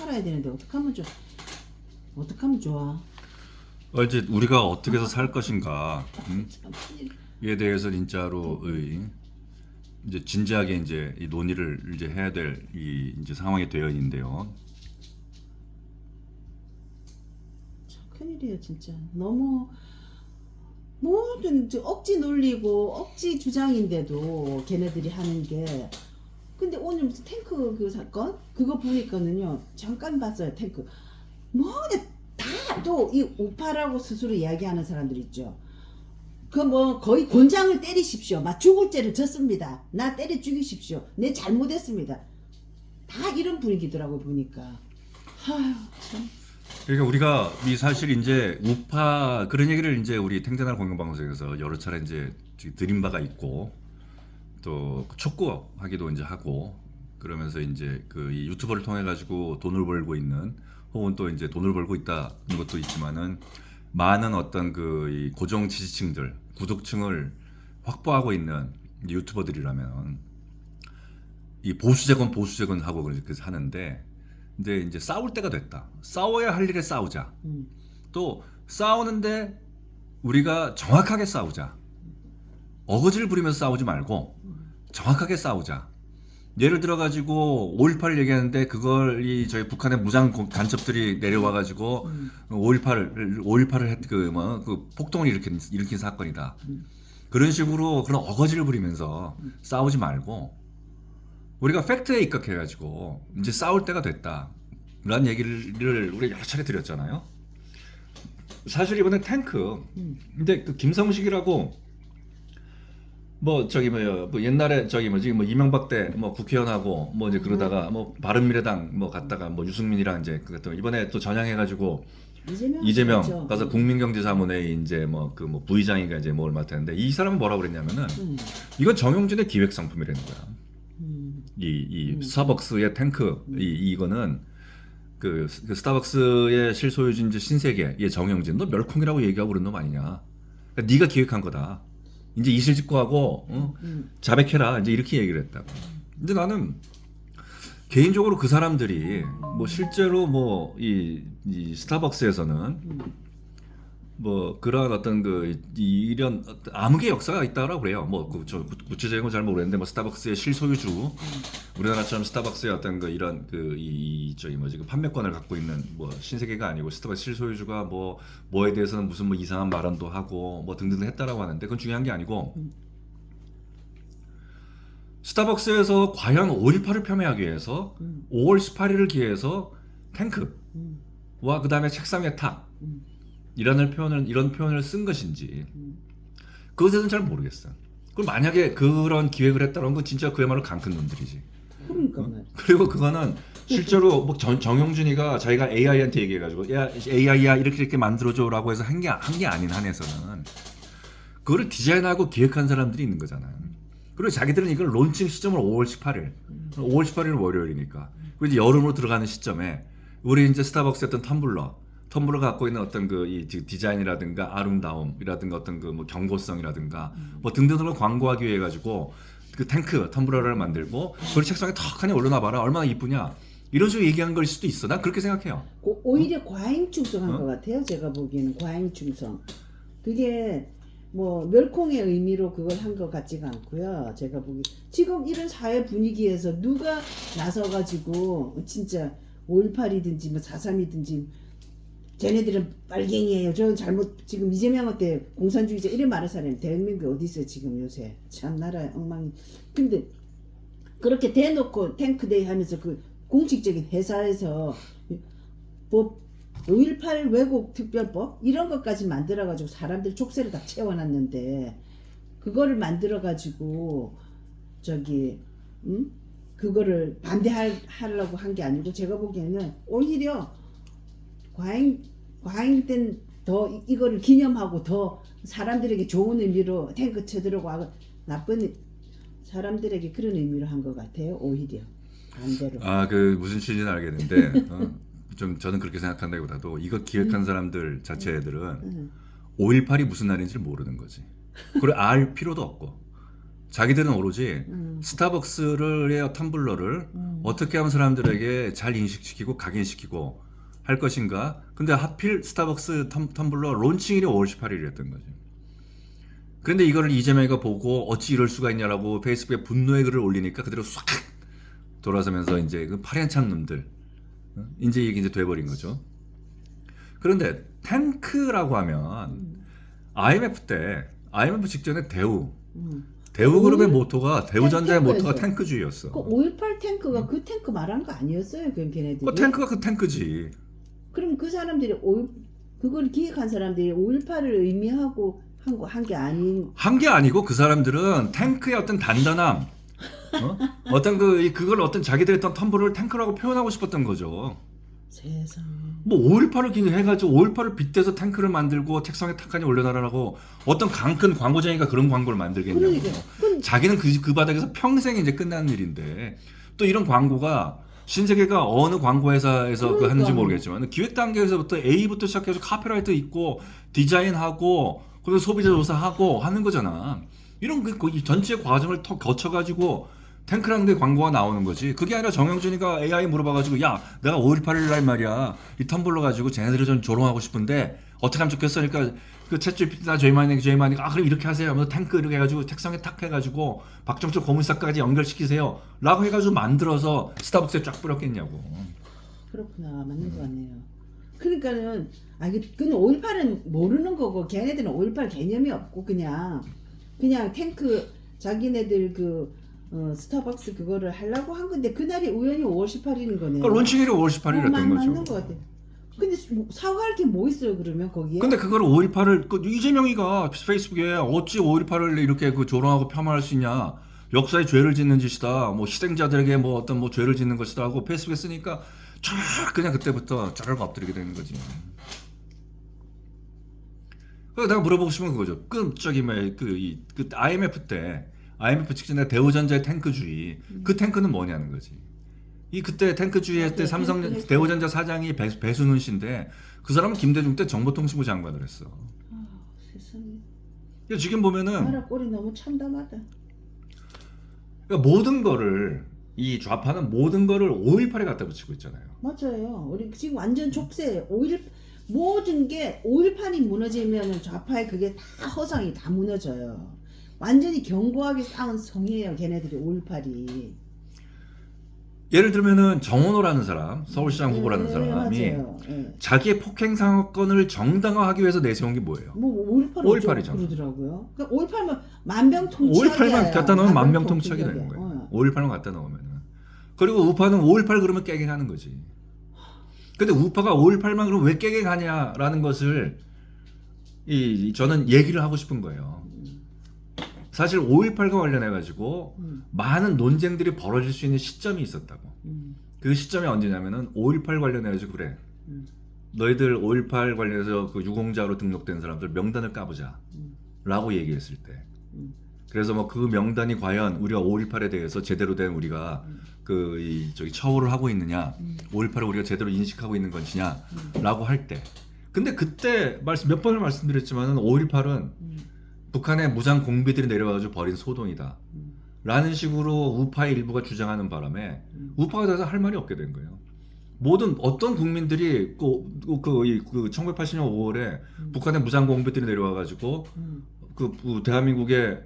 살아야 되는데 어떡하면 좋아. 이제 우리가 어떻게 해서 살 것인가, 참 큰일. 이에 대해서 진짜로 이제 진지하게 이제 이 논의를 이제 해야 될 이 이제 상황이 되어 있는데요. 참 큰일이에요 진짜. 너무 모든 억지 놀리고 억지 주장인데도 걔네들이 하는 게. 근데 오늘 무슨 탱크 그 사건 그거 보니까는요, 잠깐 봤어요. 탱크 뭐 그냥 다 또 이 우파라고 스스로 이야기하는 사람들 있죠. 그 뭐 거의 곤장을 때리십시오. 막 죽을 죄를 졌습니다. 나 때려 죽이십시오. 내 잘못했습니다. 다 이런 분위기더라고 보니까. 아휴 참. 그러니까 우리가 이 사실 이제 우파 그런 얘기를 이제 우리 탱자날 공영방송에서 여러 차례 이제 드린 바가 있고, 또 촉구하기도 이제 하고, 그러면서 이제 그 이 유튜버를 통해 가지고 돈을 벌고 있는, 혹은 또 이제 돈을 벌고 있다는 것도 있지만은 많은 어떤 그 이 고정 지지층들, 구독층을 확보하고 있는 유튜버들이라면 이 보수재건 하고 그렇게 하는데, 근데 이제 싸울 때가 됐다. 싸워야 할 일에 싸우자. 또 싸우는데 우리가 정확하게 싸우자. 어거지를 부리면서 싸우지 말고 정확하게 싸우자. 예를 들어 가지고 5.18을 얘기하는데 그걸 저희 북한의 무장 간첩들이 내려와 가지고 5.18을 그 폭동을 일으킨 사건이다. 그런 식으로 그런 어거지를 부리면서 싸우지 말고 우리가 팩트에 입각해 가지고 이제 싸울 때가 됐다. 라는 얘기를 우리가 여러 차례 드렸잖아요. 사실 이번에 탱크. 근데 그 김성식이라고 뭐 옛날에 뭐 이명박 때 뭐 국회의원하고 뭐 이제 그러다가 뭐 바른미래당 뭐 갔다가 뭐 유승민이랑 이제 그랬더니 이번에 또 전향해가지고 이재명 그렇죠. 가서 국민경제자문회의 이제 뭐 부의장인가 이제 뭘 맡았는데, 이 사람은 뭐라고 그랬냐면은 이건 정용진의 기획 상품이라는 거야. 이 스타벅스의 탱크 이거는 그 스타벅스의 실소유주인 이제 신세계 정영진, 너 멸콩이라고 얘기하고 그런 놈 아니냐? 그러니까 네가 기획한 거다. 이제 이실직고하고 자백해라. 이제 이렇게 얘기를 했다고. 근데 나는 개인적으로 그 사람들이 뭐 실제로 뭐 이 스타벅스에서는 뭐 그런 어떤 이런 암흑의 역사가 있다라고 그래요. 뭐 저 구체적인 건 잘 모르겠는데 뭐 스타벅스의 실소유주, 우리나라처럼 스타벅스의 어떤 이런 그 판매권을 갖고 있는 뭐 신세계가 아니고 스타벅스 실소유주가 뭐에 대해서는 무슨 뭐 이상한 발언도 하고 뭐 등등 했다라고 하는데, 그건 중요한 게 아니고 스타벅스에서 과연 5.18을 폄훼하기 위해서 5월 18일을 기해서 탱크와 그 다음에 책상에 탁 이런 표현을 쓴 것인지 그것에 대해서는 잘 모르겠어요. 그럼 만약에 그런 기획을 했다는 건 진짜 그야말로 강큰 놈들이지. 그러니까 그리고 그거는 실제로 뭐 정용준이가 자기가 AI한테 얘기해가지고 야 AI야 이렇게 만들어줘라고 해서 한 게 아닌 한에서는 그거를 디자인하고 기획한 사람들이 있는 거잖아요. 그리고 자기들은 이걸 론칭 시점을 5월 18일 5월 월요일이니까 그리고 이제 여름으로 들어가는 시점에 우리 이제 스타벅스 어떤 텀블러 갖고 있는 어떤 이 디자인이라든가 아름다움이라든가 어떤 뭐 경고성이라든가 뭐 등등을 광고하기 위해 가지고 그 탱크 텀블러를 만들고 그걸 책상에 턱하니 올려놔봐라 얼마나 이쁘냐 이런 식으로 얘기한 걸 수도 있어. 난 그렇게 생각해요. 오히려 과잉충성한 것 같아요. 제가 보기에는 과잉충성. 그게 뭐 멸콩의 의미로 그걸 한 것 같지가 않고요. 제가 보기 지금 이런 사회 분위기에서 누가 나서가지고 진짜 5.18이든지 뭐 4.3이든지 쟤네들은 빨갱이에요. 저는 잘못 지금 이재명한테 공산주의자 이래 말할 사람이 대한민국에 어디 있어요 지금 요새. 참 나라의 엉망이. 근데 그렇게 대놓고 탱크데이 하면서 그 공식적인 회사에서 뭐 5.18 왜곡 특별법 이런 것까지 만들어가지고 사람들 족쇄를 다 채워놨는데 그거를 만들어가지고 그거를 반대하려고 한 게 아니고 제가 보기에는 오히려 과잉된 더 이거를 기념하고 더 사람들에게 좋은 의미로 탱크 쳐들어고 하고 나쁜 사람들에게 그런 의미로 한 것 같아요. 오히려 반대로. 그 무슨 취지는 알겠는데 좀 저는 그렇게 생각한다기보다도 이거 기획한 사람들 자체들은 5.18이 무슨 날인지 모르는 거지. 그걸 알 필요도 없고 자기들은 오로지 음. 스타벅스의 텀블러를 어떻게 하면 사람들에게 잘 인식시키고 각인시키고 할 것인가. 근데 하필 스타벅스 텀블러 론칭일이 5월 18일이었던 거지. 그런데 이거를 이재명이가 보고 어찌 이럴 수가 있냐라고 페이스북에 분노의 글을 올리니까 그대로 싹 돌아서면서 이제 그 파렴치한 놈들, 이제 이게 이제 돼버린 거죠. 그런데 탱크라고 하면 IMF 직전에 대우그룹의 모토가 대우전자의 모토가 탱크주의였어. 그 5.18 탱크가 그 탱크 말한 거 아니었어요? 그럼 걔네들이? 그 탱크가 그 탱크지. 그럼 그 사람들이 그걸 기획한 사람들이 5.18을 의미하고 한 게 아닌. 한 게 아니고 그 사람들은 탱크의 어떤 단단함, 어떤 그걸 어떤 자기들의 어떤 텀블러를 탱크라고 표현하고 싶었던 거죠. 세상에. 뭐 5.18을 기념해가지고 5.18을 빗대서 탱크를 만들고 책상에 탁하니 올려놔라라고 어떤 큰 광고쟁이가 그런 광고를 만들겠냐고. 그러니까. 자기는 그 바닥에서 평생 이제 끝나는 일인데 또 이런 광고가 신세계가 어느 광고 회사에서 그러니까. 하는지 모르겠지만 기획 단계에서부터 A부터 시작해서 카피라이트 있고 디자인하고 그리고 소비자 조사하고 하는 거잖아. 이런 이 전체 과정을 거쳐가지고 탱크라는 데 광고가 나오는 거지. 그게 아니라 정영준이가 AI 물어봐가지고 야 내가 5.18일 날 말이야 이 텀블러 가지고 쟤네들을 좀 조롱하고 싶은데 어떻게 하면 좋겠어. 그러니까 그 챗GPT나 제이마니가 그럼 이렇게 하세요 하면서 탱크 이렇게 해가지고 책상에 탁 해가지고 박정철 고문사까지 연결시키세요 라고 해가지고 만들어서 스타벅스에 쫙 뿌렸겠냐고. 그렇구나. 맞는 것 같네요. 그러니까는 근데 5.18은 모르는 거고 걔네들은 5.18 개념이 없고 그냥 탱크 자기네들 스타벅스 그거를 하려고 한 건데 그날이 우연히 5월 18일인 거네요. 그러니까 론칭일이 5월 18일이었던 거죠. 맞는 것 같아. 근데 사과할 게 뭐 있어요 그러면 거기에? 근데 그걸 5.18을 이재명이가 페이스북에 어찌 5.18을 이렇게 조롱하고 폄하할 수 있냐. 역사에 죄를 짓는 짓이다. 뭐 희생자들에게 뭐 어떤 뭐 죄를 짓는 것이다 하고 페이스북에 쓰니까 쫙 그냥 그때부터 쫙 엎드리게 되는 거지. 그래서 내가 물어보고 싶은 건 그거죠. 그 IMF 직전에 대우전자의 탱크주의. 그 탱크는 뭐냐는 거지. 그때 탱크주의 할 때 삼성 대우전자 사장이 배순훈 씨인데 그 사람은 김대중 때 정보통신부 장관을 했어. 세상에. 지금 보면은 나라 꼴이 너무 참담하다. 그러니까 모든 거를 이 좌파는 모든 거를 5.18에 갖다 붙이고 있잖아요. 맞아요. 우리 지금 완전 족쇄. 모든 게 5.18이 무너지면 좌파의 그게 다 허상이 다 무너져요. 완전히 견고하게 쌓은 성이에요. 걔네들이 5.18이. 예를 들면은 정원호라는 사람, 서울시장 후보라는 사람이 자기의 폭행 사건을 정당화하기 위해서 내세운 게 뭐예요? 뭐 5.18이잖아. 그러더라고요. 그러니까 5.18만 만병통치약이야. 5.18만 갖다 넣으면 만병통치약이 되는 거예요. 5.18만 갖다 넣으면은. 그리고 우파는 5.18 그러면 깨갱하는 거지. 근데 우파가 5.18만 그러면 왜 깨갱하냐라는 것을 저는 얘기를 하고 싶은 거예요. 사실 5.18과 관련해가지고 많은 논쟁들이 벌어질 수 있는 시점이 있었다고. 그 시점이 언제냐면은 5.18 관련해가지고 그래. 너희들 5.18 관련해서 그 유공자로 등록된 사람들 명단을 까보자. 라고 얘기했을 때. 그래서 뭐 그 명단이 과연 우리가 5.18에 대해서 제대로 된 우리가 처우를 하고 있느냐, 5.18을 우리가 제대로 인식하고 있는 것이냐, 라고 할 때. 근데 그때 몇 번을 말씀드렸지만은 5.18은 북한의 무장 공비들이 내려와가지고 벌인 소동이다. 라는 식으로 우파의 일부가 주장하는 바람에 우파가 돼서 할 말이 없게 된 거예요. 어떤 국민들이 1980년 5월에 북한의 무장 공비들이 내려와가지고 대한민국의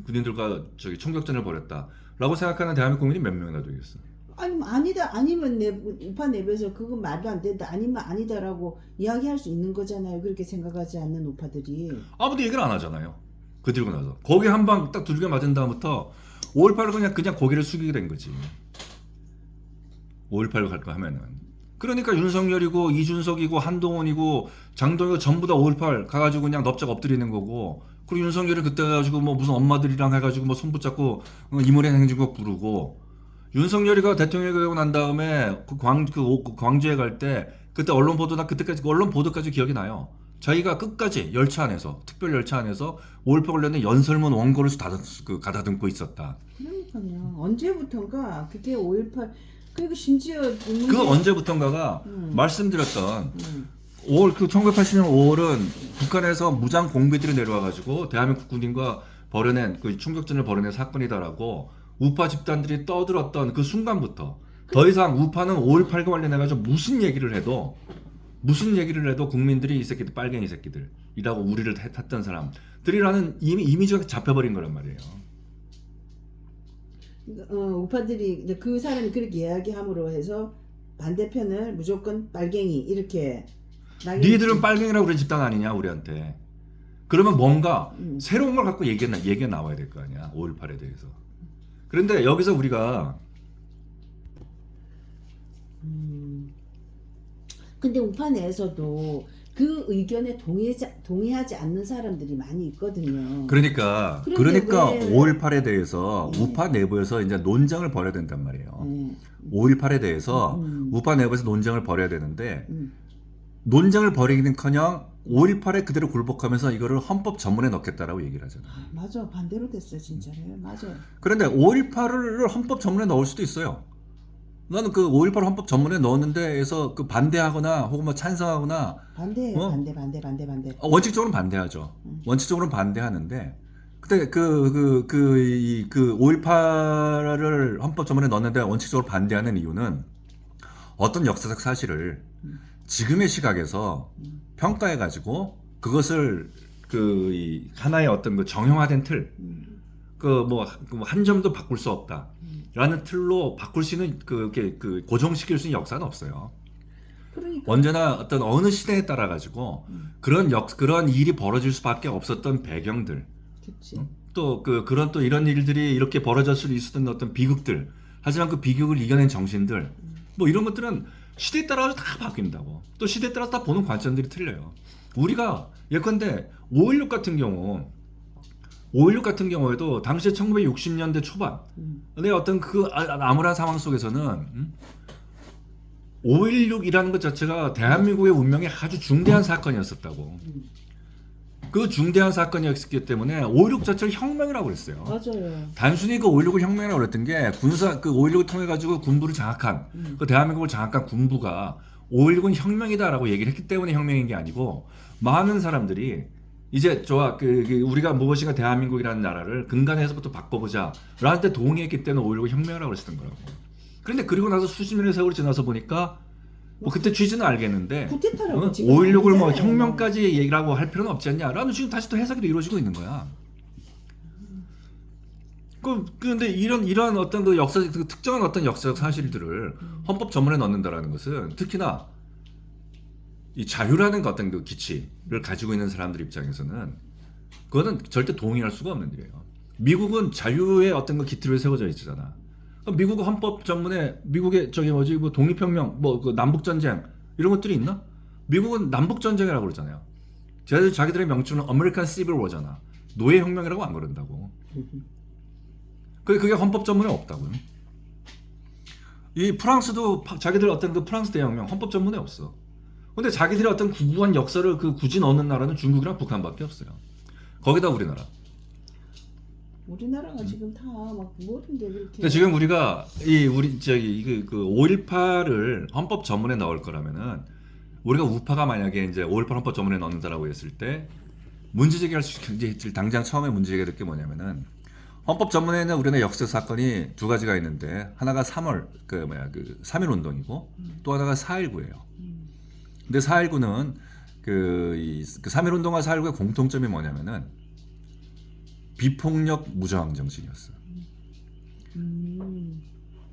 군인들과 총격전을 벌였다라고 생각하는 대한민국 국민이 몇 명이나 되겠어? 아니면 우파 내부에서 그건 말도 안 된다. 아니면 아니다라고 이야기할 수 있는 거잖아요. 그렇게 생각하지 않는 우파들이. 아무도 얘기를 안 하잖아요. 그 뒤로 나서 거기 한 방 딱 두들겨 맞은 다음부터 5.18을 그냥 고개를 숙이게 된 거지. 5.18로 갈까 하면은. 그러니까 윤석열이고 이준석이고 한동훈이고 장동혁 전부 다 5.18 가가지고 그냥 넙작 엎드리는 거고. 그리고 윤석열이 그때 가지고 뭐 무슨 엄마들이랑 해가지고 뭐 손 붙잡고 이모련 행진곡 부르고. 윤석열이가 대통령이 되고 난 다음에 광주에 갈 때 그때 언론 보도까지 기억이 나요. 저희가 끝까지 열차 안에서 특별 열차 안에서 5.18 관련된 연설문 원고를 가다듬고 있었다. 그러니까요. 언제부턴가 그게 5.18 그리고 심지어 그 언제부턴가가 말씀드렸던 1980년 5월은 북한에서 무장 공비들이 내려와가지고 대한민국 군인과 벌여낸 그 충격전을 벌여낸 사건이다라고 우파 집단들이 떠들었던 그 순간부터 더 이상 우파는 5.18과 관련해가지고 무슨 얘기를 해도 국민들이 이 새끼들 빨갱이 새끼들이라고 우리를 탔던 사람들이라는 이미지가 잡혀버린 거란 말이에요. 우파들이 이제 그 사람이 그렇게 이야기함으로 해서 반대편을 무조건 빨갱이 이렇게 니들은 빨갱이라고 그런 집단 아니냐 우리한테. 그러면 뭔가 새로운 걸 갖고 얘기가 나와야 될 거 아니야 5.18에 대해서. 그런데 여기서 우리가 근데 우파 내에서도 그 의견에 동의하지 않는 사람들이 많이 있거든요. 그러니까 왜 5.18에 대해서 우파 내부에서 이제 논쟁을 벌여야 된단 말이에요. 5.18에 대해서 우파 내부에서 논쟁을 벌여야 되는데 논쟁을 벌이기는커녕 5.18에 그대로 굴복하면서 이거를 헌법 전문에 넣겠다라고 얘기를 하잖아요. 맞아, 반대로 됐어요, 진짜로. 맞아. 그런데 5.18을 헌법 전문에 넣을 수도 있어요. 나는 그 5.18 헌법 전문에 넣었는데에서 그 반대하거나 혹은 뭐 찬성하거나 반대예요. 반대. 원칙적으로는 반대하죠. 원칙적으로는 반대하는데 근데 그 5.18을 헌법 전문에 넣었는데 원칙적으로 반대하는 이유는 어떤 역사적 사실을 지금의 시각에서 평가해가지고 그것을 이 하나의 어떤 그 정형화된 틀, 한 점도 바꿀 수 없다라는 틀로 바꿀 수 있는 그 고정시킬 수 있는 역사는 없어요. 그러니까. 언제나 어떤 어느 시대에 따라 가지고 그런 일이 벌어질 수밖에 없었던 배경들, 그치. 또 그런 또 이런 일들이 이렇게 벌어질 수 있었던 어떤 비극들, 하지만 그 비극을 이겨낸 정신들, 뭐 이런 것들은 시대에 따라서 다 바뀐다고. 또 시대에 따라서 다 보는 관점들이 틀려요. 우리가 예컨대 5.16 같은 경우에도 당시에 1960년대 초반 내 어떤 그 암울한 상황 속에서는 5.16이라는 것 자체가 대한민국의 운명에 아주 중대한 사건이었었다고. 그 중대한 사건이었기 때문에 5.16 자체를 혁명이라고 그랬어요. 맞아요. 단순히 그 5.16을 혁명이라고 그랬던 게 그 5.16을 통해 가지고 군부를 장악한 그 대한민국을 장악한 군부가 5.16은 혁명이다라고 얘기를 했기 때문에 혁명인 게 아니고 많은 사람들이 이제 우리가 무엇인가 대한민국이라는 나라를 근간에서부터 바꿔보자 라는 때 동의했기 때문에 5.16을 혁명이라고 그랬던 거라고. 그런데 그리고 나서 수십 년의 세월이 지나서 보니까 뭐 그때 취지는 알겠는데 쿠데타라고 지금 5.16을 뭐 아니잖아요. 혁명까지 얘기라고 할 필요는 없지 않냐라는 지금 다시 또 해석이 이루어지고 있는 거야. 그런데 이런 어떤 그 특정한 어떤 역사적 사실들을 헌법 전문에 넣는다라는 것은 특히나 이 자유라는 어떤 그 기치를 가지고 있는 사람들 입장에서는 그거는 절대 동의할 수가 없는 일이에요. 미국은 자유의 어떤 그 기틀에 세워져 있잖아. 미국 헌법 전문에 미국의 뭐 독립혁명, 그 남북전쟁 이런 것들이 있나? 미국은 남북전쟁이라고 그러잖아요. 자기들의 명칭은 아메리칸 시빌 워잖아. 노예혁명이라고 안 그런다고. 그게 헌법 전문에 없다고요. 이 프랑스도 자기들 어떤 그 프랑스 대혁명 헌법 전문에 없어. 근데 자기들이 어떤 구구한 역사를 굳이 넣는 나라는 중국이랑 북한밖에 없어요. 거기다 우리나라가 지금 다 막 모든 게 그렇게. 근데 지금 우리가 5.18을 헌법 전문에 넣을 거라면은 우리가 우파가 만약에 이제 5.18 헌법 전문에 넣는다라고 했을 때 문제 제기할 수 당장 처음에 문제 제기될 게 뭐냐면은 헌법 전문에는 우리나라 역사 사건이 두 가지가 있는데 하나가 3.1 운동이고 또 하나가 4.19예요. 근데 4.19는 그 3.1 운동과 4.19의 공통점이 뭐냐면은 비폭력 무저항 정신이었어.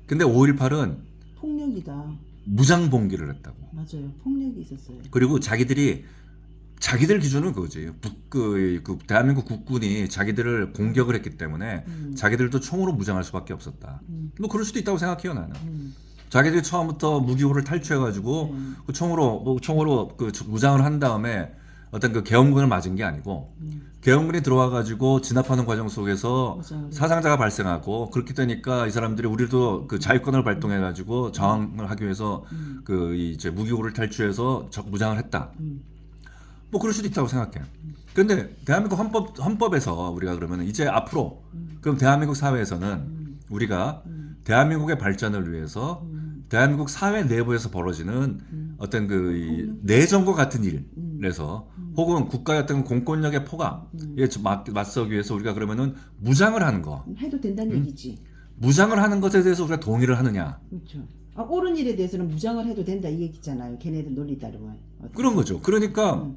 근데 5.18은 폭력이다. 무장봉기를 했다고. 맞아요. 폭력이 있었어요. 그리고 자기들 기준은 그거지. 대한민국 국군이 자기들을 공격을 했기 때문에 자기들도 총으로 무장할 수밖에 없었다. 뭐 그럴 수도 있다고 생각해요 나는. 자기들이 처음부터 무기고를 탈취해가지고 그 총으로 그 무장을 한 다음에 어떤 그 계엄군을 맞은 게 아니고 계엄군이 들어와가지고 진압하는 과정 속에서 맞아. 사상자가 발생하고 그렇게 되니까 이 사람들이 우리도 그 자유권을 발동해가지고 저항을 하기 위해서 이제 무기고를 탈취해서 무장을 했다. 뭐 그럴 수도 있다고 생각해요. 그런데 대한민국 헌법에서 우리가 그러면 이제 앞으로 그럼 대한민국 사회에서는 우리가 대한민국의 발전을 위해서 대한민국 사회 내부에서 벌어지는 어떤 그 내전과 같은 일에서 혹은 국가의 어떤 공권력의 포각에 맞서기 위해서 우리가 그러면은 무장을 하는 거, 해도 된다는 얘기지. 무장을 하는 것에 대해서 우리가 동의를 하느냐, 그렇죠. 옳은 일에 대해서는 무장을 해도 된다 이 얘기잖아요. 걔네들 논리 따르면. 그런 거죠. 그러니까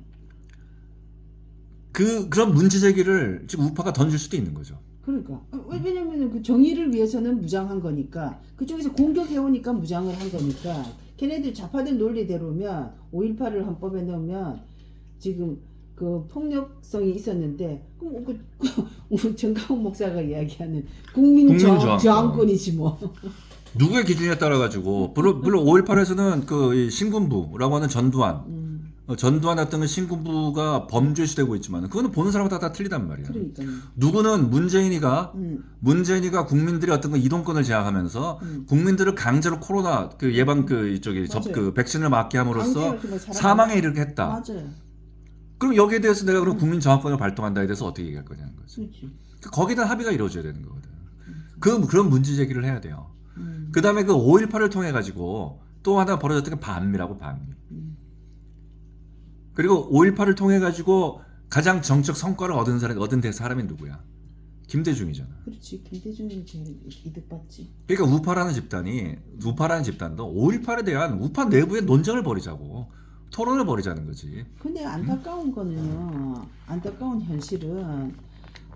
그런 문제 제기를 지금 우파가 던질 수도 있는 거죠. 그러니까 왜냐면은 그 정의를 위해서는 무장한 거니까 그쪽에서 공격해 오니까 무장을 한 거니까 걔네들 좌파들 논리대로면 5.18을 헌법에 넣으면 지금 그 폭력성이 있었는데 그럼 정강훈 목사가 이야기하는 국민 저항권이지 뭐. 누구의 기준에 따라 가지고 물론 5.18에서는 그 신군부라고 하는 전두환 어떤 신군부가 범죄시되고 있지만 그거는 보는 사람마다 다 틀리단 말이야. 그러니까요. 누구는 문재인이가 국민들의 어떤 그 이동권을 제약하면서 국민들을 강제로 코로나 그 예방 그 백신을 맞게 함으로써 사망에 이르게 했다. 맞아요. 그럼 여기에 대해서 내가 그럼 국민 저항권을 발동한다에 대해서 어떻게 얘기할 거냐는 거지. 그렇지. 거기에 대한 합의가 이루어져야 되는 거거든. 그런 문제 제기를 해야 돼요. 그다음에 그 5.18을 통해 가지고 또 하나 벌어졌던 게 반미라고 반미. 그리고 5.18을 통해 가지고 가장 정책 성과를 얻은 사람이 누구야? 김대중이잖아. 그렇지. 김대중이 제일 이득 봤지. 그러니까 우파라는 집단도 5.18에 대한 우파 내부의 논쟁을 벌이자고 토론을 벌이자는 거지. 근데 안타까운 거는요. 안타까운 현실은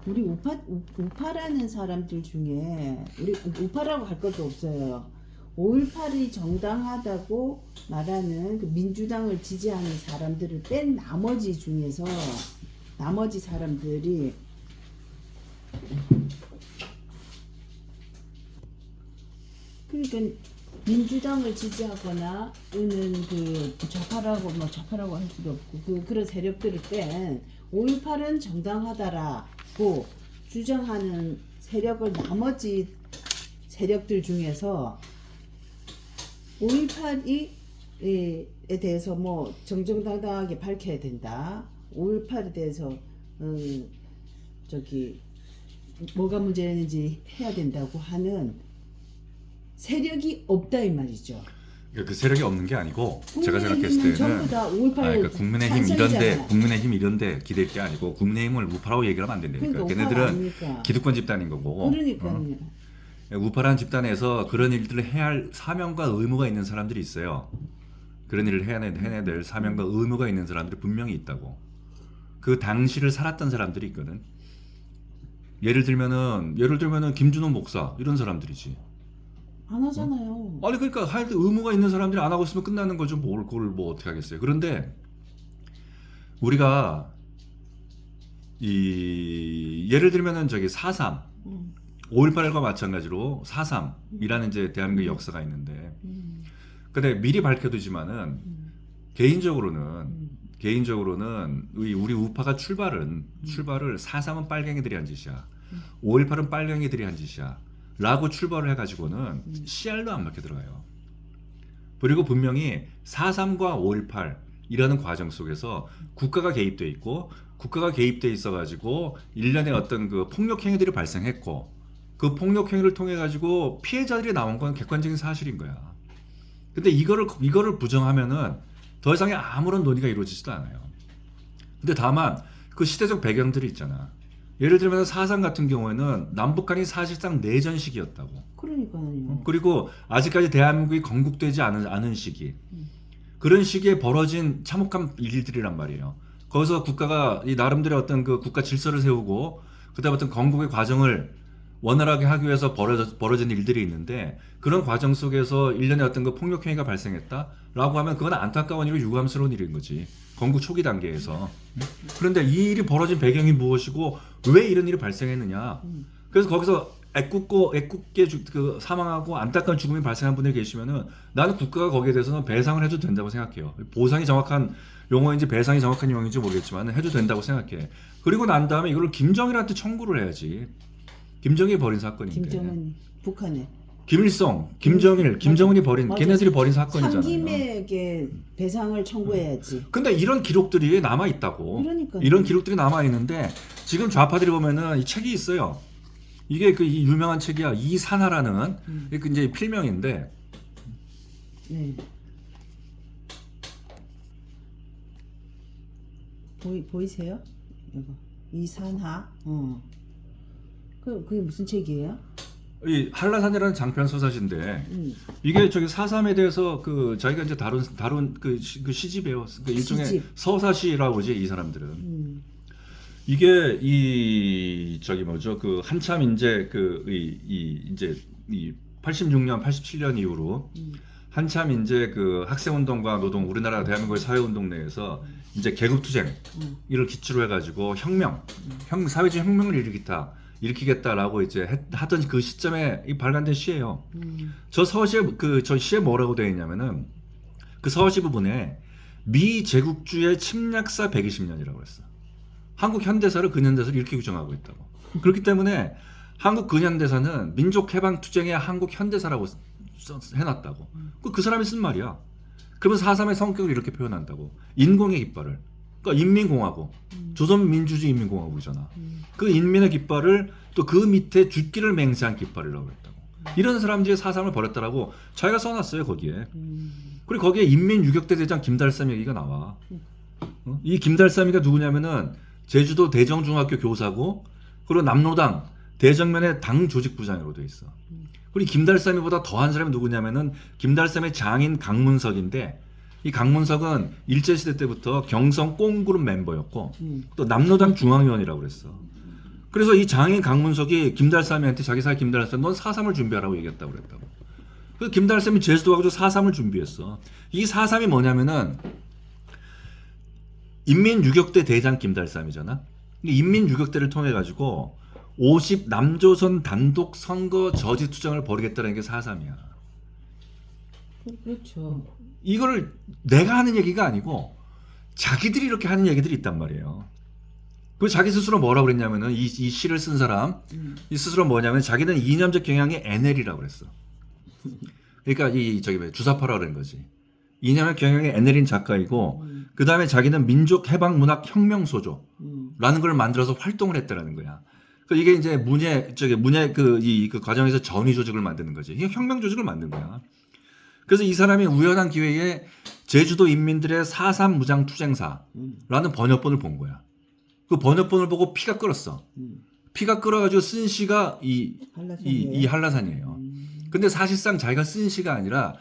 우리 우파라는 사람들 중에 우리 우파라고 할 것도 없어요. 5.18이 정당하다고 말하는 그 민주당을 지지하는 사람들을 뺀 나머지 중에서 나머지 사람들이 그러니까 민주당을 지지하거나 또는 그 좌파라고 할 수도 없고 그런 세력들을 뺀 5.18은 정당하다라고 주장하는 세력을 나머지 세력들 중에서 5.18에 대해서 뭐 정정당당하게 밝혀야 된다. 5.18에 대해서 뭐가 문제였는지 해야 된다고 하는 세력이 없다 이 말이죠. 그러니까 그 세력이 없는 게 아니고 제가 생각했을 때는 전부 다 5.18 그러니까 국민의힘 이런데 기댈 게 아니고 국민의힘을 우파라고 얘기를 하면 안 된다니까. 그러니까 걔네들은 아닙니까? 기득권 집단인 거고. 그러니까요. 우파라는 집단에서 그런 일들을 해야 할 사명과 의무가 있는 사람들이 있어요. 그런 일을 해내야 될 사명과 의무가 있는 사람들이 분명히 있다고. 그 당시를 살았던 사람들이 있거든. 예를 들면은 김준호 목사 이런 사람들이지. 안 하잖아요. 아니 그러니까 할 의무가 있는 사람들이 안 하고 있으면 끝나는 거죠. 그걸 어떻게 하겠어요. 그런데 우리가 예를 들면은 4.3 5.18과 마찬가지로 4.3이라는 이제 대한민국의 역사가 있는데, 근데 미리 밝혀두지만은 개인적으로는 우리 우파가 출발을 4.3은 빨갱이들이 한 짓이야, 5.18은 빨갱이들이 한 짓이야 라고 출발을 해가지고는 씨알도 안 맞게 들어가요. 그리고 분명히 4.3과 5.18이라는 과정 속에서 국가가 개입돼 있고, 국가가 개입돼 있어가지고 일련의 어떤 그 폭력 행위들이 발생했고, 그 폭력 행위를 통해 가지고 피해자들이 나온 건 객관적인 사실인 거야. 근데 이거를 부정하면은 더 이상의 아무런 논의가 이루어지지도 않아요. 근데 다만 그 시대적 배경들이 있잖아. 예를 들면 4.3 같은 경우에는 남북 간이 사실상 내전 시기였다고. 그러니까요. 그리고 아직까지 대한민국이 건국되지 않은 시기. 그런 시기에 벌어진 참혹한 일들이란 말이에요. 거기서 국가가 이 나름대로 어떤 그 국가 질서를 세우고 그다음에 어떤 건국의 과정을 원활하게 하기 위해서 벌어진 일들이 있는데, 그런 과정 속에서 일련의 어떤 그 폭력 행위가 발생했다라고 하면 그건 안타까운 일이고 유감스러운 일인 거지. 건국 초기 단계에서. 그런데 이 일이 벌어진 배경이 무엇이고 왜 이런 일이 발생했느냐. 그래서 거기서 애꿎게 사망하고 안타까운 죽음이 발생한 분들이 계시면은 나는 국가가 거기에 대해서는 배상을 해줘도 된다고 생각해요. 보상이 정확한 용어인지 배상이 정확한 용어인지 모르겠지만 해도 된다고 생각해. 그리고 난 다음에 이걸 김정일한테 청구를 해야지. 김정일이 벌인 사건인데. 김정은 북한에. 김일성, 김정은이 벌인, 맞아. 걔네들이 벌인 사건이잖아요. 상김에게 배상을 청구해야지. 근데 이런 기록들이 남아 있다고. 그러니까요. 이런 기록들이 남아 있는데 지금 좌파들이 보면은 이 책이 있어요. 이게 이 유명한 책이야. 이산하라는 그 이제 필명인데. 네. 보이세요? 이거 이산하. 그게 무슨 책이에요? 이 한라산이라는 장편 소설인데 이게 저기 4.3에 대해서 그 자기가 이제 다룬 그 시집이에요. 그 일종의 시집. 서사시라고 하지 이 사람들은. 이게 이 저기 뭐죠 그 한참 이제 이제 이 86년 87년 이후로 한참 이제 그 학생운동과 노동 우리나라 대한민국의 사회운동 내에서 이제 계급투쟁 이를 기초로 해가지고 사회주의 혁명을 일으키겠다라고 이제 하던 그 시점에 발간된 시예요. 저 서시에 저 시에 뭐라고 되어 있냐면은 그 서시 부분에 미 제국주의 침략사 120년이라고 했어. 한국 현대사를 근현대사를 이렇게 규정하고 있다고. 그렇기 때문에 한국 근현대사는 민족해방투쟁의 한국 현대사라고 해놨다고. 그 사람이 쓴 말이야. 그러면서 4.3의 성격을 이렇게 표현한다고. 인공의 깃발을. 그러니까 인민공화국. 조선민주주의 인민공화국이잖아. 그 인민의 깃발을 또 그 밑에 죽기를 맹세한 깃발이라고 했다고. 이런 사람들이 4.3을 벌였다라고 자기가 써놨어요 거기에. 그리고 거기에 인민유격대 대장 김달삼 얘기가 나와. 이 김달삼이가 누구냐면은 제주도 대정중학교 교사고 그리고 남로당 대정면의 당 조직부장으로 돼 있어. 그리고 김달삼이보다 더한 사람이 누구냐면은 김달삼의 장인 강문석인데 이 강문석은 일제시대 때부터 경성 꽁그룹 멤버였고 또 남로당 중앙위원이라고 그랬어. 그래서 이 장인 강문석이 김달삼이한테 자기 사위 김달삼 넌 4.3을 준비하라고 얘기했다고 그랬다고. 그래서 김달삼이 제주도 가서 4.3을 준비했어. 이 4.3이 뭐냐면은 인민유격대 대장 김달삼이잖아. 인민유격대를 통해 가지고 50 남조선 단독 선거 저지 투쟁을 벌이겠다는 게 4.3이야. 그렇죠. 이거를 내가 하는 얘기가 아니고 자기들이 이렇게 하는 얘기들이 있단 말이에요. 그 자기 스스로 뭐라고 그랬냐면은 이 시를 쓴 사람 이 스스로 뭐냐면 자기는 이념적 경향이 NL이라고 그랬어. 그러니까 이 저기 주사파라고 그런 거지. 이념의 경향이 NL인 작가이고 그 다음에 자기는 민족 해방 문학 혁명 소조라는 걸 만들어서 활동을 했다라는 거야. 그 이게 이제 문예 그 과정에서 전위 조직을 만드는 거지. 이게 혁명 조직을 만든 거야. 그래서 이 사람이 우연한 기회에 제주도 인민들의 4.3 무장 투쟁사라는 번역본을 본 거야. 그 번역본을 보고 피가 끓었어. 피가 끓어가지고 쓴 시가 이 한라산이에요. 근데 사실상 자기가 쓴 시가 아니라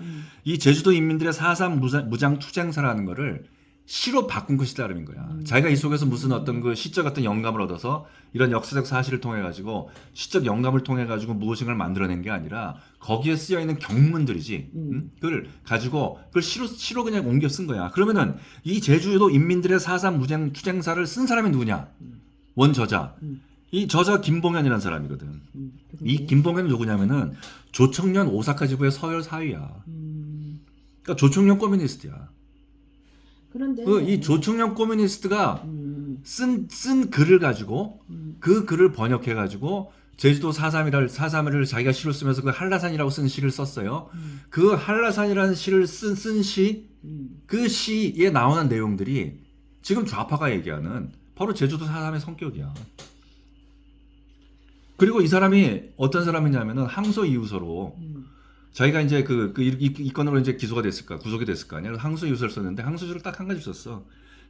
이 제주도 인민들의 4.3 무장 투쟁사라는 거를 시로 바꾼 것이 따름인 거야. 자기가 이 속에서 무슨 어떤 그 시적 같은 영감을 얻어서 이런 역사적 사실을 통해 가지고 시적 영감을 통해 가지고 무엇인가를 만들어낸 게 아니라 거기에 쓰여 있는 경문들이지. 그걸 가지고 그걸 시로 그냥 옮겨 쓴 거야. 그러면은 이 제주도 인민들의 4.3 무장 투쟁사를 쓴 사람이 누구냐? 원저자. 이 저자 김봉현이라는 사람이거든. 이 김봉현은 누구냐면은 조청년 오사카 지부의 서열 사위야. 그러니까 조청년 커뮤니스트야. 그런데 이 조청년 커뮤니스트가 쓴 글을 가지고 그 글을 번역해 가지고 제주도 4.3을 자기가 시로 쓰면서 그 한라산이라고 쓴 시를 썼어요. 그 한라산이라는 시를 쓴 시, 그 시에 나오는 내용들이 지금 좌파가 얘기하는 바로 제주도 4.3의 성격이야. 그리고 이 사람이 어떤 사람이냐면은 항소 이유서로 자기가 이제 이 건으로 이제 기소가 됐을까, 구속이 됐을 거 아니야. 항소 이유서를 썼는데 항소 이유서를 딱 한 가지 썼어.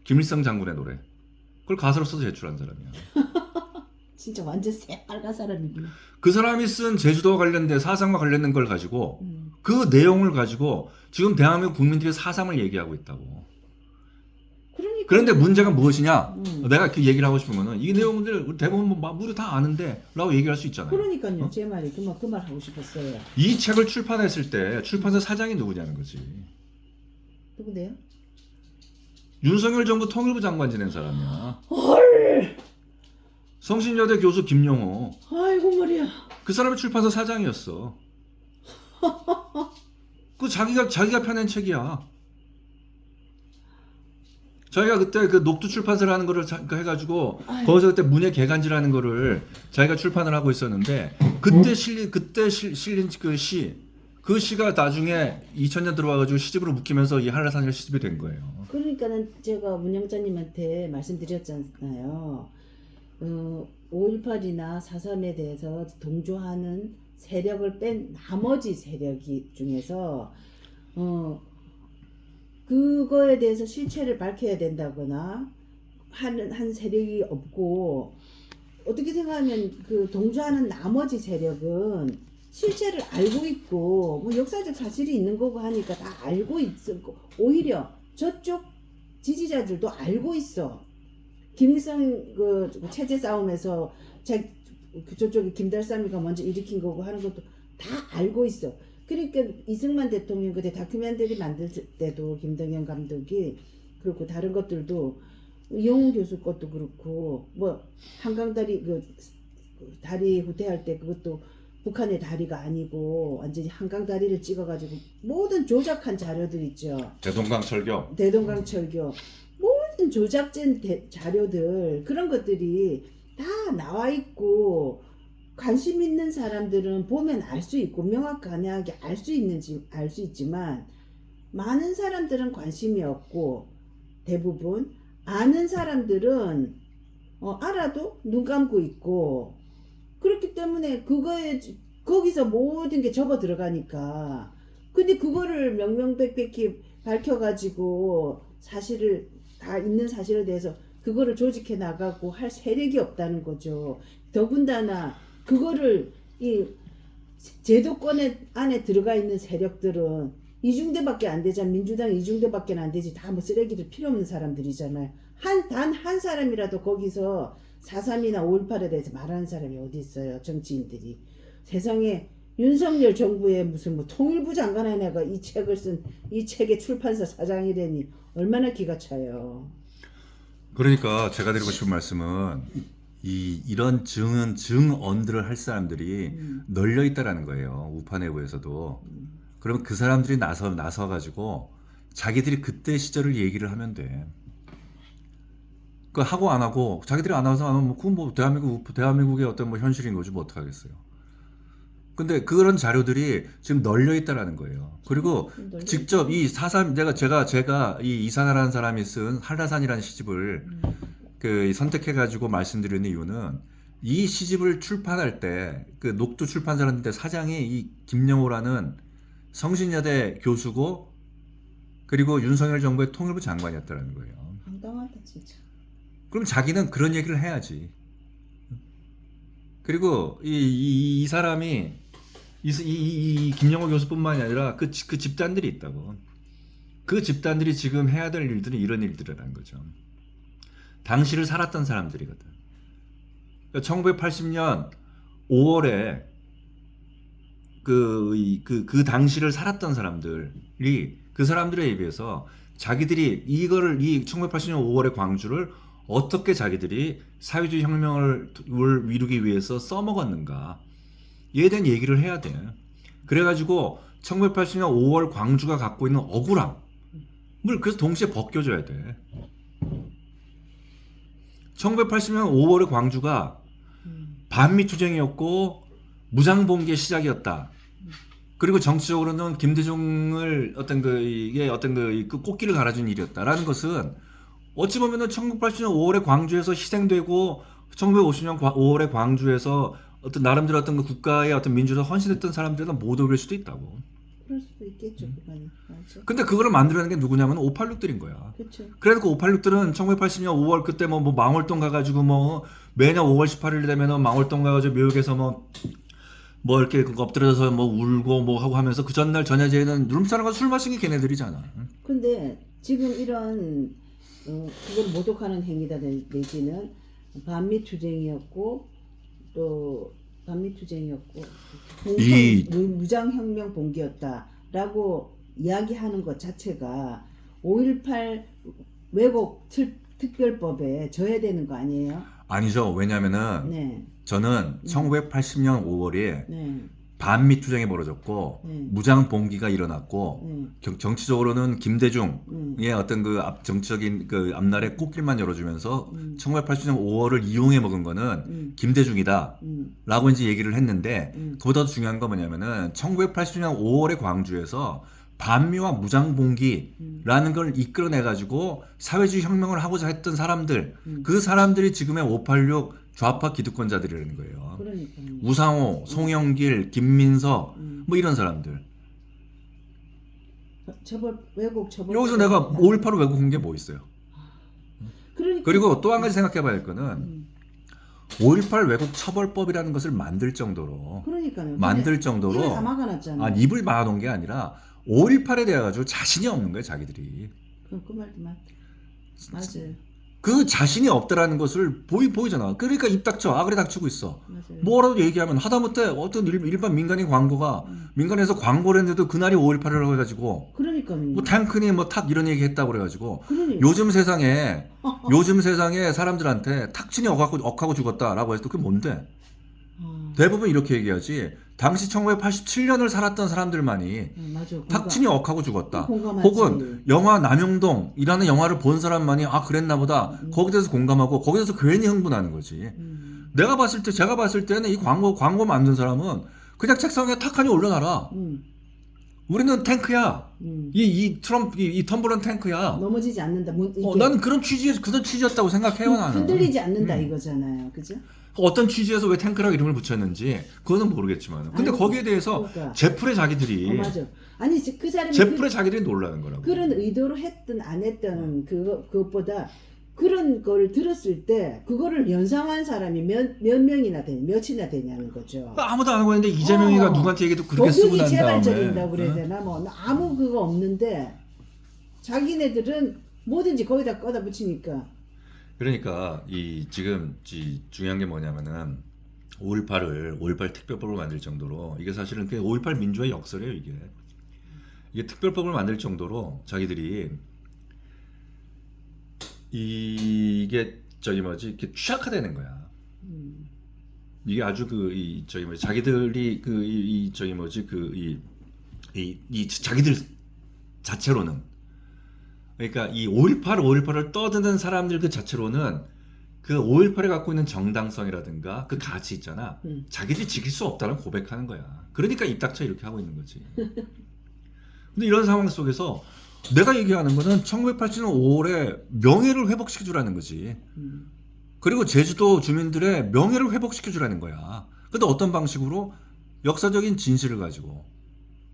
김일성 장군의 노래. 그걸 가사로 써서 제출한 사람이야. 진짜 완전 새빨간 사람이구나. 그 사람이 쓴 제주도와 관련된 사상과 관련된 걸 가지고 그 내용을 가지고 지금 대한민국 국민들이 4.3을 얘기하고 있다고. 그런데 문제가 무엇이냐? 내가 그 얘기를 하고 싶은 거는 이 내용들 대부분 우리 다 아는데 라고 얘기할 수 있잖아요. 그러니까요. 제 말이 그 말 하고 싶었어요. 이 책을 출판했을 때 출판사 사장이 누구냐는 거지. 누구세요? 윤석열 정부 통일부 장관 지낸 사람이야. 헐. 성신여대 교수 김용호. 아이고 머리야. 그 사람이 출판사 사장이었어. 그 자기가 펴낸 책이야. 자기가 그때 그 녹두 출판사를 하는 거를 해가지고 거기서 그때 문예 개간지라는 거를 자기가 출판을 하고 있었는데 그때 실린 그 시가 나중에 2000년 들어와가지고 시집으로 묶이면서 이 한라산이라 시집이 된 거예요. 그러니까는 제가 문영자님한테 말씀드렸잖아요. 5.18이나 4.3에 대해서 동조하는 세력을 뺀 나머지 세력이 중에서 그거에 대해서 실체를 밝혀야 된다거나 한 세력이 없고 어떻게 생각하면 그 동조하는 나머지 세력은 실체를 알고 있고 뭐 역사적 사실이 있는 거고 하니까 다 알고 있고 오히려 저쪽 지지자들도 알고 있어. 김일성 그 체제 싸움에서 저쪽에 김달삼이가 먼저 일으킨 거고 하는 것도 다 알고 있어. 그러니까 이승만 대통령 그때 다큐멘터리 만들 때도 김동연 감독이 그렇고 다른 것들도 이용훈 교수 것도 그렇고 뭐 한강다리 그 다리 후퇴할 때 그것도 북한의 다리가 아니고 완전히 한강다리를 찍어가지고 모든 조작한 자료들 있죠. 대동강철교. 대동강철교 모든 조작된 자료들 그런 것들이 다 나와 있고 관심 있는 사람들은 보면 알 수 있고 명확하게 알 수 있는지 알 수 있지만 많은 사람들은 관심이 없고 대부분 아는 사람들은 알아도 눈 감고 있고 그렇기 때문에 그거에 거기서 모든 게 접어 들어가니까 근데 그거를 명명백백히 밝혀가지고 사실을 다 있는 사실에 대해서 그거를 조직해 나가고 할 세력이 없다는 거죠. 더군다나 그거를 이 제도권 안에 들어가 있는 세력들은 이중대밖에 안 되잖아. 민주당 이중대밖에 안 되지. 다 뭐 쓰레기들 필요 없는 사람들이잖아요. 단 한 사람이라도 거기서 4.3이나 5.18에 대해서 말하는 사람이 어디 있어요. 정치인들이. 세상에 윤석열 정부의 무슨 뭐 통일부 장관 하나가 이 책을 쓴 이 책의 출판사 사장이라니 얼마나 기가 차요. 그러니까 제가 드리고 싶은 말씀은 이런 증언들을 할 사람들이 널려 있다라는 거예요. 우파 내부에서도. 그러면 그 사람들이 나서 가지고 자기들이 그때 시절을 얘기를 하면 돼. 그 하고 안 하고 자기들이 안 하서 안 하면 그건 뭐 대한민국의 어떤 뭐 현실인 거지 뭐 어떡하겠어요. 근데 그런 자료들이 지금 널려 있다라는 거예요. 그리고 직접 이 사삼 제가 이 이산화라는 사람이 쓴 한라산이라는 시집을 그 선택해 가지고 말씀드리는 이유는 이 시집을 출판할 때 그 녹두 출판사라는데 사장이 이 김영호라는 성신여대 교수고 그리고 윤석열 정부의 통일부 장관이었다는 거예요. 황당하다 진짜. 그럼 자기는 그런 얘기를 해야지. 그리고 이 사람이 이 김영호 교수뿐만이 아니라 그 집단들이 있다고. 그 집단들이 지금 해야 될 일들은 이런 일들이라는 거죠. 당시를 살았던 사람들이거든. 그러니까 1980년 5월에 그 당시를 살았던 사람들이 그 사람들에 비해서 자기들이 이 1980년 5월의 광주를 어떻게 자기들이 사회주의 혁명을 이루기 위해서 써먹었는가 이에 대한 얘기를 해야 돼. 그래가지고 1980년 5월 광주가 갖고 있는 억울함을 그래서 동시에 벗겨줘야 돼. 1980년 5월의 광주가 반미투쟁이었고 무장봉기의 시작이었다. 그리고 정치적으로는 김대중을 그 꽃길을 갈아준 일이었다라는 것은 어찌 보면은 1980년 5월에 광주에서 희생되고 1950년 5월에 광주에서 어떤 나름대로 어떤 그 국가의 어떤 민주를 헌신했던 사람들은 못 어울릴 수도 있다고. 그럴 수도 있겠죠. 그건. 맞아. 근데 그거를 만들어낸 게 누구냐면 586들인 거야. 그렇죠. 그래서 그 586들은 1980년 5월 그때 뭐 망월동 가가지고 뭐 매년 5월 18일 되면은 망월동 가가지고 묘역에서 뭐 이렇게 엎드려서 뭐 울고 뭐 하고 하면서 그 전날 전야제에는 누름사랑 가서 술 마신 게 걔네들이잖아. 근데 지금 이런 그걸 모독하는 행위다 내지는 반미투쟁이었고 또 반미투쟁이었고 무장혁명 봉기였다라고 이야기하는 것 자체가 5.18 왜곡 특별법에 져야 되는 거 아니에요? 아니죠. 왜냐면은 네. 저는 1980년 5월에 네. 반미투쟁이 벌어졌고 무장 봉기가 일어났고 정치적으로는 김대중의 어떤 그 정치적인 그 앞날의 꽃길만 열어주면서 1980년 5월을 이용해 먹은 거는 김대중이다라고 이제 얘기를 했는데 그보다 더 중요한 건 뭐냐면은 1980년 5월의 광주에서 반미와 무장 봉기라는 걸 이끌어내 가지고 사회주의 혁명을 하고자 했던 사람들 그 사람들이 지금의 586 좌파 기득권자들이라는 거예요. 그러니까요. 우상호, 송영길, 김민석 뭐 이런 사람들. 처벌 왜곡 처벌. 여기서 내가 5.18을 왜곡한 게 뭐 있어요? 그러니까 그리고 또 한 가지 생각해봐야 할 거는 5.18 왜곡 처벌법이라는 것을 만들 정도로 그러니까요. 만들 정도로 입을 다 막아놨잖아요. 입을 막아놓은 게 아니라 5.18에 대해 가지고 자신이 없는 거예요, 자기들이. 그 말도 맞아요. 그 자신이 없다라는 것을 보이잖아. 그러니까 입 닥쳐. 그래 닥치고 있어. 맞아요. 뭐라도 얘기하면 하다못해 어떤 일반 민간인 광고가 민간에서 광고를 했는데도 그날이 5.18이라고 해가지고 그러니까요. 뭐 탱크니 뭐 탁 이런 얘기 했다고 그래가지고 그러니까. 요즘 세상에 사람들한테 탁친이 억하고 죽었다라고 해서 그게 뭔데? 대부분 이렇게 얘기하지. 당시 1987년을 살았던 사람들만이 맞아. 탁친이 억하고 죽었다. 공감하지. 혹은 영화 남영동이라는 영화를 본 사람만이 그랬나 보다. 거기에 대해서 공감하고 거기에 대해서 괜히 흥분하는 거지. 제가 봤을 때는 이 광고 만든 사람은 그냥 책상에 탁하니 올려놔라. 우리는 탱크야. 이 텀블러는 탱크야. 넘어지지 않는다. 나는 그런 취지였다고 생각해요, 나는. 흔들리지 않는다 이거잖아요. 그죠? 어떤 취지에서 왜 탱크라고 이름을 붙였는지 그거는 모르겠지만 근데 거기에 대해서 그러니까. 제풀에 자기들이 맞아. 아니 그 사람이 제풀에 자기들이 놀라는 거라고. 그런 의도로 했든 안 했든 그것보다 그런 걸 들었을 때 그거를 연상한 사람이 몇 명이나 되냐, 몇이나 되냐는 거죠. 아무도 안 하고 있는데 이재명이가 누구한테 얘기도 그렇게 쓰고 난 다음에 재발적인다고 그래야 되나 뭐 아무 그거 없는데 자기네들은 뭐든지 거기다 꺼다 붙이니까. 그러니까 지금 중요한 게 뭐냐면은 5.18 특별법을 만들 정도로 이게 사실은 5.18 민주화의 역설이에요. 이게 특별법을 만들 정도로 자기들이 이게 이렇게 취약화되는 거야. 이게 아주 자기들이 자기들 자체로는 그러니까 이 5.18을 떠드는 사람들 그 자체로는 그 5.18에 갖고 있는 정당성이라든가 그 가치 있잖아. 자기들이 지킬 수 없다는 고백하는 거야. 그러니까 입 닥쳐 이렇게 하고 있는 거지. 근데 이런 상황 속에서 내가 얘기하는 거는 1987년 5월에 명예를 회복시켜주라는 거지. 그리고 제주도 주민들의 명예를 회복시켜주라는 거야. 근데 어떤 방식으로? 역사적인 진실을 가지고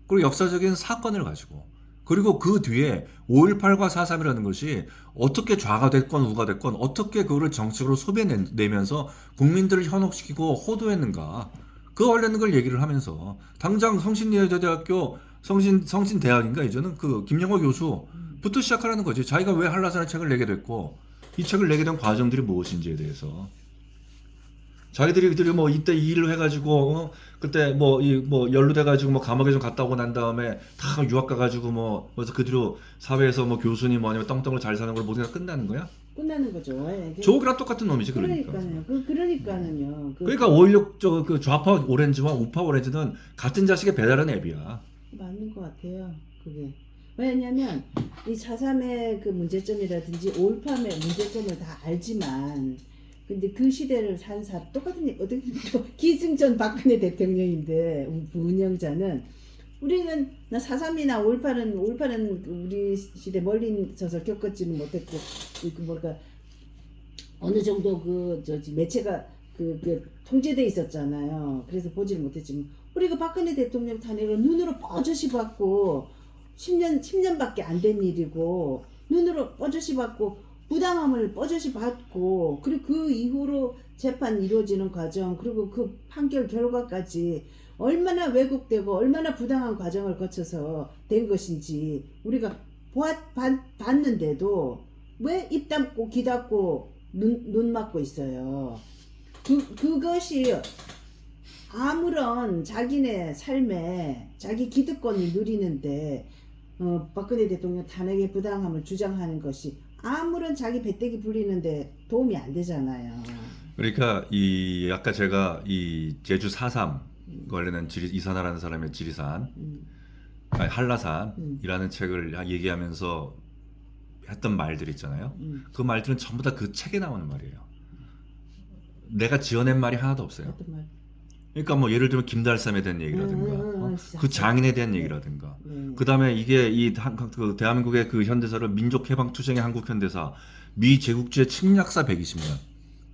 그리고 역사적인 사건을 가지고 그리고 그 뒤에 5.18과 4.3이라는 것이 어떻게 좌가 됐건 우가 됐건 어떻게 그거를 정책으로 소비해내면서 국민들을 현혹시키고 호도했는가 그 관련된 걸 얘기를 하면서 당장 성신여자대학교 성신대학인가 이제는 그 김영호 교수부터 시작하라는 거지. 자기가 왜 한라산의 책을 내게 됐고 이 책을 내게 된 과정들이 무엇인지에 대해서 자기들이 뭐 이때 이 일을 해가지고 그때 연루돼가지고 감옥에 좀 갔다 오고 난 다음에 다 유학 가가지고 그래서 그 뒤로 사회에서 교수님 뭐냐면 떵떵을 잘 사는 걸 모든 게 끝나는 거야? 끝나는 거죠. 조국이랑 똑같은 놈이지 그러니까. 그러니까요. 그러니까 5.16 그 좌파 오렌지와 우파 오렌지는 같은 자식의 배달한 앱이야. 맞는 것 같아요. 그게. 왜냐면 이 4.3의 그 문제점이라든지 5.18의 문제점을 다 알지만 근데 그 시대를 산 사람 똑같은 어떻게 기승전 박근혜 대통령인데 운영자는 우리는 4.3이나 5.18은 우리 시대 멀리 서서 겪었지는 못했고 어느 정도 매체가 통제돼 있었잖아요. 그래서 보지를 못했지만 우리가 박근혜 대통령 탄핵을 눈으로 뻐젓이 받고 10년밖에 안 된 일이고 눈으로 뻐젓이 받고 부당함을 뻐젓이 받고 그리고 그 이후로 재판 이루어지는 과정 그리고 그 판결 결과까지 얼마나 왜곡되고 얼마나 부당한 과정을 거쳐서 된 것인지 우리가 봤는데도 왜 입 닫고 귀 닫고 눈 막고 있어요. 그것이 아무런 자기네 삶에 자기 기득권을 누리는데 박근혜 대통령 탄핵의 부당함을 주장하는 것이 아무런 자기 배때기 불리는데 도움이 안 되잖아요. 그러니까 아까 제가 이 제주 4.3 관련한 이산화라는 사람의 지리산 한라산이라는 책을 얘기하면서 했던 말들 있잖아요. 그 말들은 전부 다 그 책에 나오는 말이에요. 내가 지어낸 말이 하나도 없어요. 어떤 말? 그러니까 예를 들면 김달삼에 대한 얘기라든가 그 장인에 대한 얘기라든가 그 다음에 이게 그 대한민국의 그 현대사를 민족해방투쟁의 한국현대사 미제국주의 침략사 120년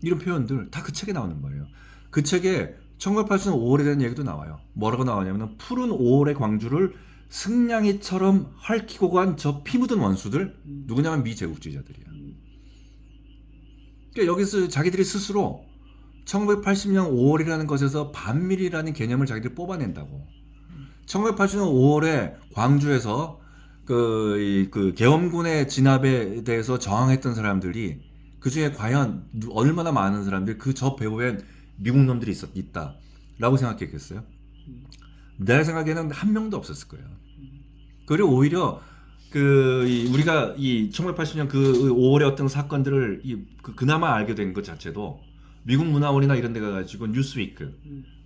이런 표현들 다 그 책에 나오는 말이에요. 그 책에 1980년 5월에 대한 얘기도 나와요. 뭐라고 나오냐면 푸른 5월의 광주를 승냥이처럼 핥히고 간 저 피 묻은 원수들 누구냐면 미제국주의자들이야. 그러니까 여기서 자기들이 스스로 1980년 5월이라는 것에서 반밀이라는 개념을 자기들이 뽑아낸다고. 1980년 5월에 광주에서 그 계엄군의 진압에 대해서 저항했던 사람들이 그 중에 과연 얼마나 많은 사람들이 그 저 배후엔 미국 놈들이 있다라고 생각했겠어요? 내 생각에는 한 명도 없었을 거예요. 그리고 오히려 우리가 이 1980년 그 5월의 어떤 사건들을 그나마 알게 된 것 자체도 미국 문화원이나 이런 데 가가지고 뉴스위크나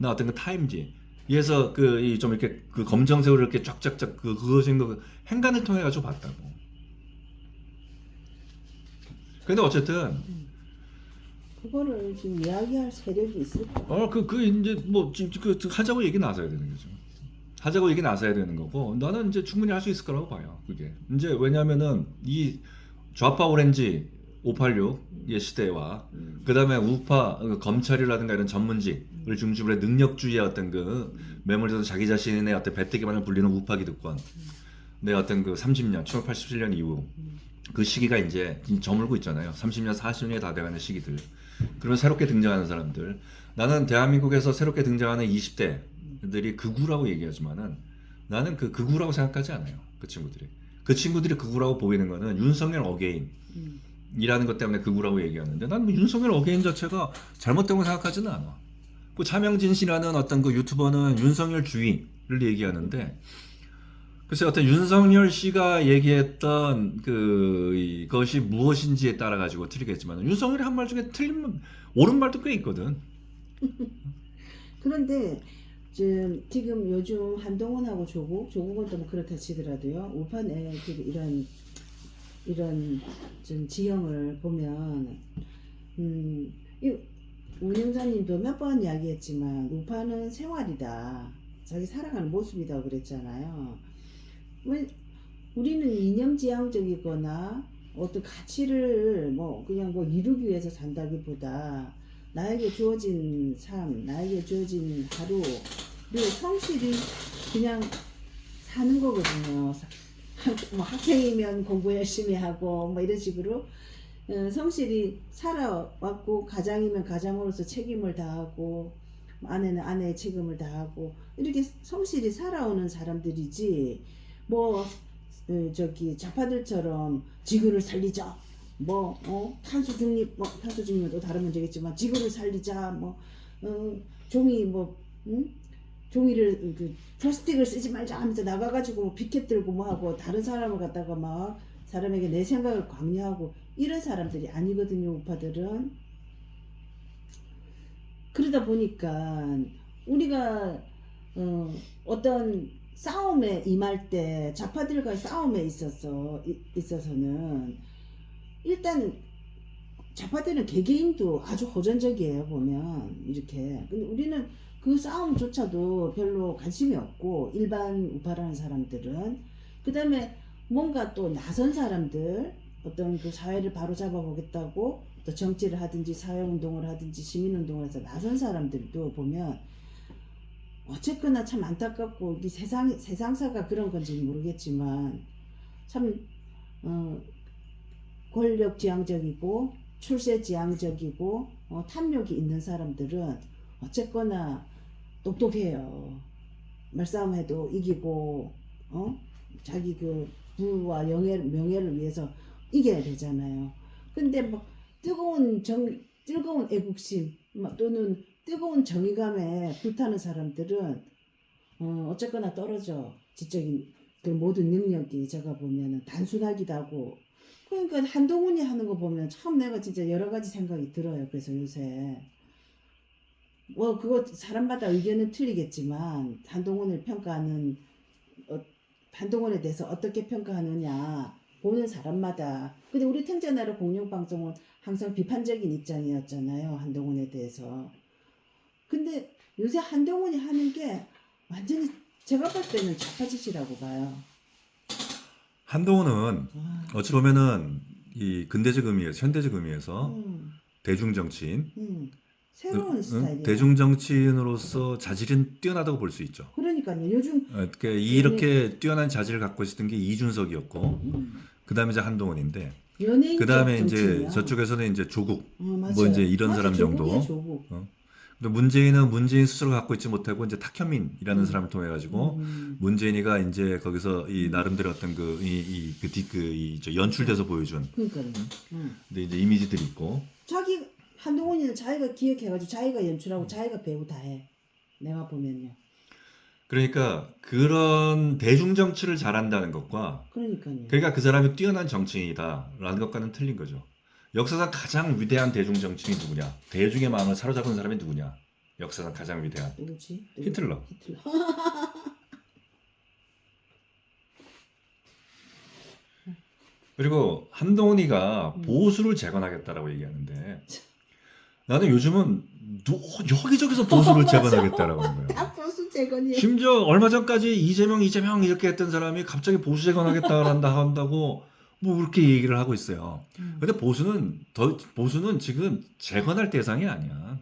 어떤 그 타임지에서 좀 이렇게 그 검정색으로 이렇게 쫙쫙쫙 그거 정도 행간을 통해 가지고 봤다고. 근데 어쨌든 그거를 지금 이야기할 세력이 있을까? 이제 뭐 하자고 얘기 나서야 되는 거죠. 하자고 얘기 나서야 되는 거고, 나는 이제 충분히 할 수 있을 거라고 봐요. 그게 이제 왜냐면은 이 좌파 오렌지 586의 시대와 그 다음에 우파 검찰이라든가 이런 전문직을 중심으로 해 능력주의의 어떤 그 매몰돼서 자기 자신의 어떤 배때기만을 불리는 우파 기득권, 내 어떤 그 30년 1987년 이후 그 시기가 이제 저물고 있잖아요. 30년 40년이 다 돼가는 시기들. 그러면 새롭게 등장하는 사람들, 나는 대한민국에서 새롭게 등장하는 20대들이 극우라고 얘기하지만은 나는 그 극우라고 생각하지 않아요. 그 친구들이 극우라고 보이는 거는 윤석열 어게인 이라는 것 때문에 극우라고 얘기하는데, 난 뭐 윤석열 어게인 자체가 잘못된 거 생각하지는 않아. 그 차명진 씨라는 어떤 그 유튜버는 윤석열 주의를 얘기하는데, 글쎄 어떤 윤석열 씨가 얘기했던 그것이 무엇인지에 따라 가지고 틀리겠지만, 윤석열이 한 말 중에 틀린 옳은 말도 꽤 있거든. 그런데 지금 요즘 한동훈하고 조국은 또 뭐 그렇다 치더라도요, 우파내 이런 좀 지형을 보면 이 운영자님도 몇 번 이야기했지만 우파는 생활이다, 자기 살아가는 모습이다 그랬잖아요. 왜 우리는 이념지향적이거나 어떤 가치를 그냥 이루기 위해서 산다기보다 나에게 주어진 삶, 나에게 주어진 하루, 그리고 성실히 그냥 사는 거거든요. 학생이면 공부 열심히 하고 이런 식으로 성실히 살아왔고, 가장이면 가장으로서 책임을 다하고, 아내는 아내의 책임을 다하고, 이렇게 성실히 살아오는 사람들이지, 좌파들처럼 지구를 살리자, 탄소 중립은 또 다른 문제겠지만 지구를 살리자, 종이를 플라스틱을 쓰지 말자 하면서 나가가지고 피켓 들고 하고, 다른 사람을 갖다가 사람에게 내 생각을 강요하고, 이런 사람들이 아니거든요, 우파들은. 그러다 보니까 우리가 어떤 싸움에 임할 때, 좌파들과의 싸움에 있어서는 일단 좌파들은 개개인도 아주 호전적이에요, 보면 이렇게. 근데 우리는 그 싸움조차도 별로 관심이 없고, 일반 우파라는 사람들은. 그 다음에 뭔가 또 나선 사람들, 어떤 그 사회를 바로잡아 보겠다고 또 정치를 하든지 사회운동을 하든지 시민운동을 해서 나선 사람들도 보면, 어쨌거나 참 안타깝고, 이 세상사가 그런 건지 모르겠지만 참 권력지향적이고 출세지향적이고 탐욕이 있는 사람들은 어쨌거나 똑똑해요. 말싸움해도 이기고 자기 그 부와 명예를 위해서 이겨야 되잖아요. 근데 뜨거운 애국심 또는 뜨거운 정의감에 불타는 사람들은 어쨌거나 떨어져. 지적인 그 모든 능력이 제가 보면은 단순하기도 하고. 그러니까 한동훈이 하는 거 보면 참 내가 진짜 여러 가지 생각이 들어요. 그래서 요새 그거 사람마다 의견은 틀리겠지만, 한동훈을 평가하는 한동훈에 대해서 어떻게 평가하느냐 보는 사람마다. 근데 우리 탱자나라 공영방송은 항상 비판적인 입장이었잖아요, 한동훈에 대해서. 근데 요새 한동훈이 하는 게 완전히 제가 볼 때는 좌파짓이라고 봐요. 한동훈은 어찌 보면은 이 근대적 의미에서, 현대적 의미에서 대중 정치인, 새로운 스타일이에요. 대중 정치인으로서 자질은 뛰어나다고 볼 수 있죠. 그러니까요. 요즘 이렇게 뛰어난 자질을 갖고 있었던 게 이준석이었고, 그다음에 이제 한동훈인데, 연예인 그다음에 이제 정치인이야. 저쪽에서는 이제 조국, 맞아요. 뭐 이제 이런 맞아, 사람 정도. 조국이야, 조국. 근데 문재인은 문재인 스스로 갖고 있지 못하고 이제 탁현민이라는 사람을 통해 가지고 문재인이가 이제 거기서 이 나름대로 어떤 저 연출돼서 보여준 그러니까요. 근데 이제 이미지들이 있고 자기 한동훈이는 자기가 기획해가지고 자기가 연출하고 자기가 배우 다 해. 내가 보면요. 그러니까 그런 대중 정치를 잘한다는 것과 그러니까요. 그러니까 그 사람이 뛰어난 정치인이다라는 것과는 틀린 거죠. 역사상 가장 위대한 대중 정치인이 누구냐? 대중의 마음을 사로잡은 사람이 누구냐? 역사상 가장 위대한 누구지? 히틀러. 그리고 한동훈이가 보수를 재건하겠다라고 얘기하는데 나는 요즘은 여기저기서 보수를 재건하겠다라고 하는 거예요. 다 보수 재건이에요. 심지어 얼마 전까지 이재명 이렇게 했던 사람이 갑자기 보수 재건하겠다 한다고 뭐 그렇게 얘기를 하고 있어요. 근데 보수는 지금 재건할 대상이 아니야.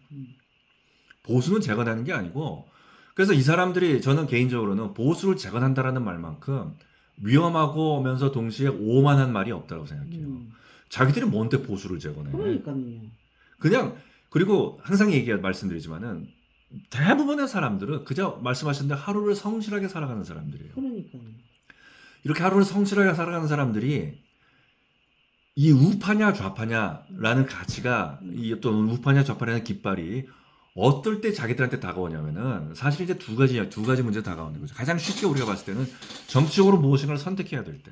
보수는 재건하는 게 아니고 그래서 이 사람들이 저는 개인적으로는 보수를 재건한다라는 말만큼 위험하고면서 동시에 오만한 말이 없다고 생각해요. 자기들이 뭔데 보수를 재건해? 그러니까요. 그냥 그리고 항상 말씀드리지만은 대부분의 사람들은 그저 말씀하신 대로 하루를 성실하게 살아가는 사람들이에요. 그러니까요. 이렇게 하루를 성실하게 살아가는 사람들이 이 우파냐 좌파냐라는 가치가 이 또는 우파냐 좌파냐는 깃발이 어떨 때 자기들한테 다가오냐면은 사실 이제 두 가지 문제 다가오는 거죠. 가장 쉽게 우리가 봤을 때는 정치적으로 무엇인가를 선택해야 될 때.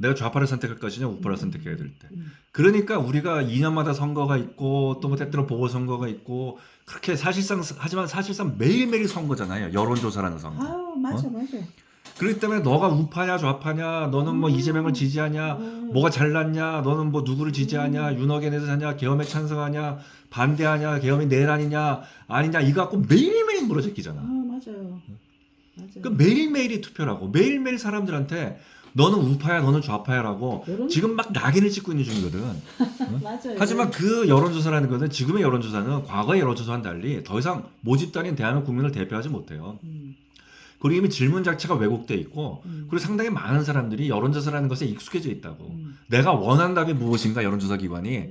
내가 좌파를 선택할 것이냐 우파를 선택해야 될 때. 그러니까 우리가 2년마다 선거가 있고 또 뭐 때때로 보궐선거가 있고 그렇게 하지만 사실상 매일매일 선거잖아요. 여론조사라는 선거. 아 맞아. 그렇기 때문에 너가 우파냐 좌파냐 너는 뭐 이재명을 지지하냐 뭐가 잘났냐 너는 뭐 누구를 지지하냐 윤핵관에 대해서냐 계엄에 찬성하냐 반대하냐 계엄이 내란이냐 아니냐 이거 갖고 매일매일 물어제끼잖아. 맞아요. 그 매일매일이 투표라고 매일매일 사람들한테 너는 우파야 너는 좌파야라고 지금 막 낙인을 찍고 있는 중이거든. 맞아요. 하지만 그 여론조사라는 것은 지금의 여론조사는 과거의 여론조사와는 달리 더 이상 모집단인 대한민국 국민을 대표하지 못해요. 그리고 이미 질문 자체가 왜곡돼 있고 그리고 상당히 많은 사람들이 여론조사라는 것에 익숙해져 있다고. 내가 원하는 답이 무엇인가 여론조사 기관이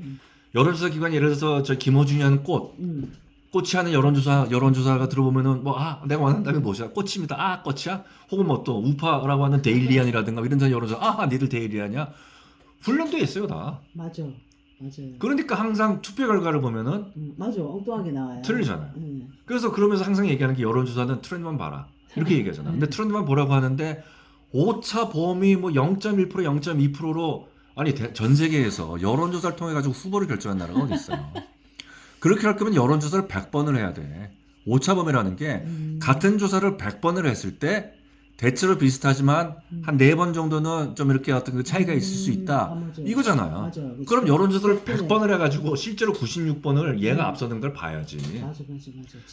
예를 들어서 저 김어준이 하는 꽃이 하는 여론조사가 들어보면은 내가 원하는 답이 무엇이야? 꽃입니다. 꽃이야? 혹은 뭐 또 우파라고 하는 데일리안이라든가 이런 여론조사 니들 데일리안이야? 훈련돼 있어요 다. 맞아요. 그러니까 항상 투표 결과를 보면은 맞아 엉뚱하게 나와요. 틀리잖아요. 그래서 그러면서 항상 얘기하는 게 여론조사는 트렌드만 봐라. 이렇게 얘기하잖아. 근데 트렌드만 보라고 하는데 오차 범위 뭐 0.1% 0.2%로 아니 전 세계에서 여론조사를 통해 가지고 후보를 결정한 나라가 어디 있어요. 그렇게 할 거면 여론조사를 100번을 해야 돼. 오차 범위라는 게 같은 조사를 100번을 했을 때 대체로 비슷하지만 한 4번 정도는 좀 이렇게 어떤 그 차이가 있을 수 있다. 이거잖아요. 맞아요. 그럼 여론조사를 100번을 해가지고 실제로 96번을 얘가 앞서는 걸 봐야지. 맞아.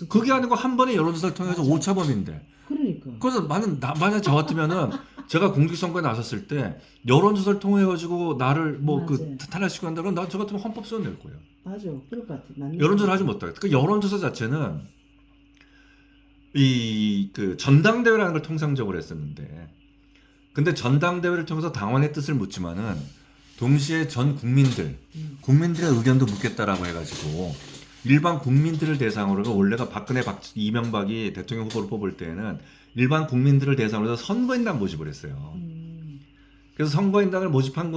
그게 아니고 한 번에 여론조사를 통해서 오차 범위인데. 그러니까. 그래서 만약 저 같으면은 제가 공직선거에 나섰을 때 여론조사를 통해 가지고 나를 뭐 그 탄핵시키고 한다면 나 저 같으면 헌법소원 낼 거예요. 맞아. 그럴 것 같아. 맞네. 여론조사를 하지 못하겠다. 그 여론조사 자체는 그 전당대회라는 걸 통상적으로 했었는데, 근데 전당대회를 통해서 당원의 뜻을 묻지만은 동시에 전 국민들의 의견도 묻겠다라고 해가지고 일반 국민들을 대상으로 원래가 이명박이 대통령 후보를 뽑을 때에는 일반 국민들을 대상으로 해서 선거인단 모집을 했어요. 그래서 선거인단을 모집한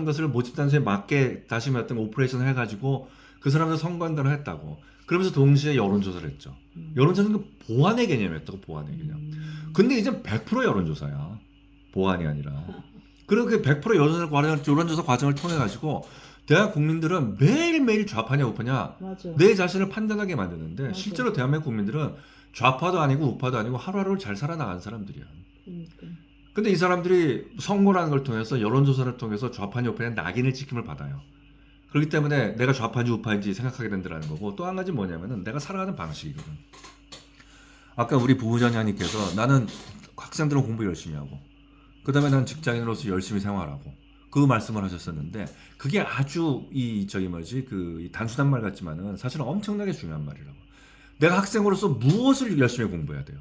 것을 모집단수에 맞게 다시 어떤 오퍼레이션을 해가지고 그 사람들 선거인단을 했다고. 그러면서 동시에 여론조사를 했죠. 여론조사는 그 보안의 개념이었다고, 보안의 개념. 근데 이제 100% 여론조사야. 보안이 아니라. 그리고 그 100% 여론조사 과정을 통해가지고 대한 국민들은 매일매일 좌파냐 우파냐 내 자신을 판단하게 만드는데 실제로 대한민국 국민들은 좌파도 아니고 우파도 아니고 하루하루를 잘 살아나가는 사람들이야. 근데 이 사람들이 선거라는 걸 통해서 여론조사를 통해서 좌파냐 우파냐 낙인을 찍힘을 받아요. 그렇기 때문에 내가 좌파인지 우파인지 생각하게 된다는 거고 또 한 가지 뭐냐면은 내가 살아가는 방식이거든. 아까 우리 부부장님께서 나는 학생들은 공부 열심히 하고 그 다음에 난 직장인으로서 열심히 생활하고 그 말씀을 하셨었는데 그게 아주 이 단순한 말 같지만은 사실은 엄청나게 중요한 말이라고. 내가 학생으로서 무엇을 열심히 공부해야 돼요?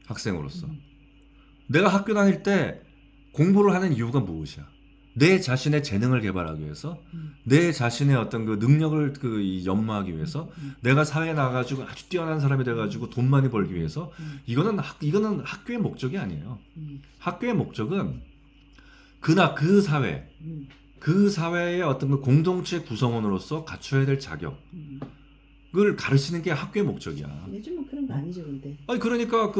학생으로서. 내가 학교 다닐 때 공부를 하는 이유가 무엇이야? 내 자신의 재능을 개발하기 위해서, 내 자신의 어떤 그 능력을 연마하기 위해서, 내가 사회에 나가가지고 아주 뛰어난 사람이 돼가지고 돈 많이 벌기 위해서, 이거는 학교의 목적이 아니에요. 학교의 목적은 그 사회, 그 사회의 어떤 그 공동체 구성원으로서 갖춰야 될 자격을 가르치는 게 학교의 목적이야. 요즘은 그런 거 아니죠, 근데. 아니 그러니까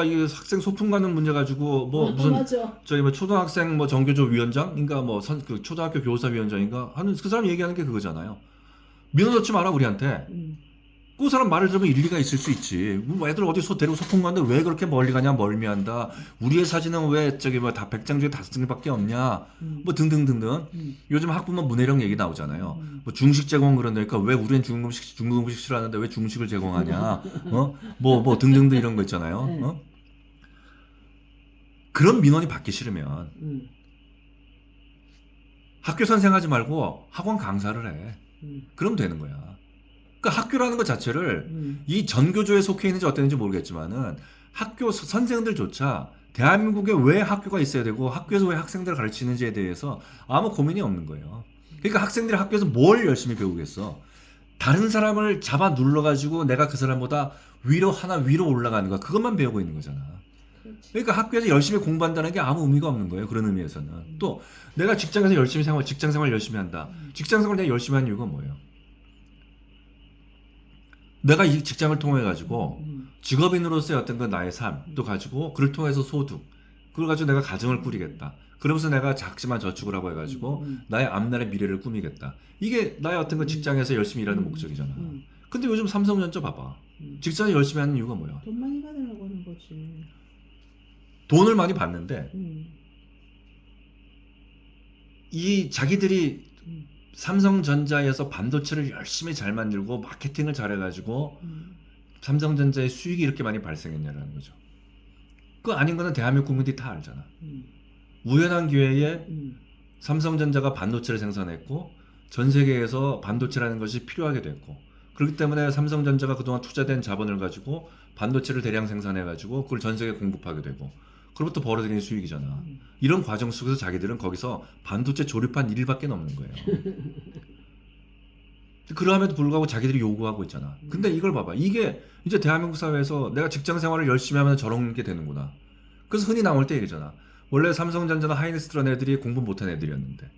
이 학생 소풍 가는 문제 가지고 무슨 맞아. 초등학생 정교조 위원장인가 초등학교 교사 위원장인가 하는 그 사람 얘기하는 게 그거잖아요. 민원넣지 마라 우리한테. 그 사람 말을 들으면 일리가 있을 수 있지. 애들 어디 데리고 소풍 가는데 왜 그렇게 멀리 가냐, 멀미한다. 우리의 사진은 왜 다 100장 중에 5장밖에 없냐. 등등등등. 요즘 학부모 문해력 얘기 나오잖아요. 중식 제공 그런다니까 왜 우리는 중국음식 싫어하는데 왜 중식을 제공하냐. 등등등 이런 거 있잖아요. 그런 민원이 받기 싫으면 학교 선생하지 말고 학원 강사를 해. 그럼 되는 거야. 그러니까 학교라는 것 자체를 이 전교조에 속해 있는지 어땠는지 모르겠지만은 학교 선생들조차 대한민국에 왜 학교가 있어야 되고 학교에서 왜 학생들을 가르치는지에 대해서 아무 고민이 없는 거예요. 그러니까 학생들이 학교에서 뭘 열심히 배우겠어? 다른 사람을 잡아 눌러가지고 내가 그 사람보다 위로 올라가는 거 그것만 배우고 있는 거잖아. 그러니까 학교에서 열심히 공부한다는 게 아무 의미가 없는 거예요. 그런 의미에서는. 또 내가 직장에서 직장생활 열심히 한다. 직장생활 내가 열심히 한 이유가 뭐예요? 내가 이 직장을 통해 가지고 직업인으로서의 어떤 그 나의 삶도 가지고 그를 통해서 소득 그걸 가지고 내가 가정을 꾸리겠다. 그러면서 내가 작지만 저축을 하고 해가지고 나의 앞날의 미래를 꾸미겠다. 이게 나의 어떤 그 직장에서 열심히 일하는 목적이잖아. 근데 요즘 삼성전자 봐봐. 직장에 열심히 하는 이유가 뭐야? 돈 많이 받으려고 하는 거지. 돈을 많이 받는데 이 자기들이 삼성전자에서 반도체를 열심히 잘 만들고 마케팅을 잘해가지고 삼성전자의 수익이 이렇게 많이 발생했냐라는 거죠. 그거 아닌 거는 대한민국 국민들이 다 알잖아. 우연한 기회에 삼성전자가 반도체를 생산했고 전 세계에서 반도체라는 것이 필요하게 됐고 그렇기 때문에 삼성전자가 그동안 투자된 자본을 가지고 반도체를 대량 생산해가지고 그걸 전 세계에 공급하게 되고 그로부터 벌어들이는 수익이잖아. 이런 과정 속에서 자기들은 거기서 반도체 조립한 일밖에 없는 거예요. 그럼에도 불구하고 자기들이 요구하고 있잖아. 근데 이걸 봐봐. 이게 이제 대한민국 사회에서 내가 직장 생활을 열심히 하면 저런 게 되는구나. 그래서 흔히 나올 때 얘기잖아. 원래 삼성전자나 하이닉스라는 애들이 공부 못한 애들이었는데.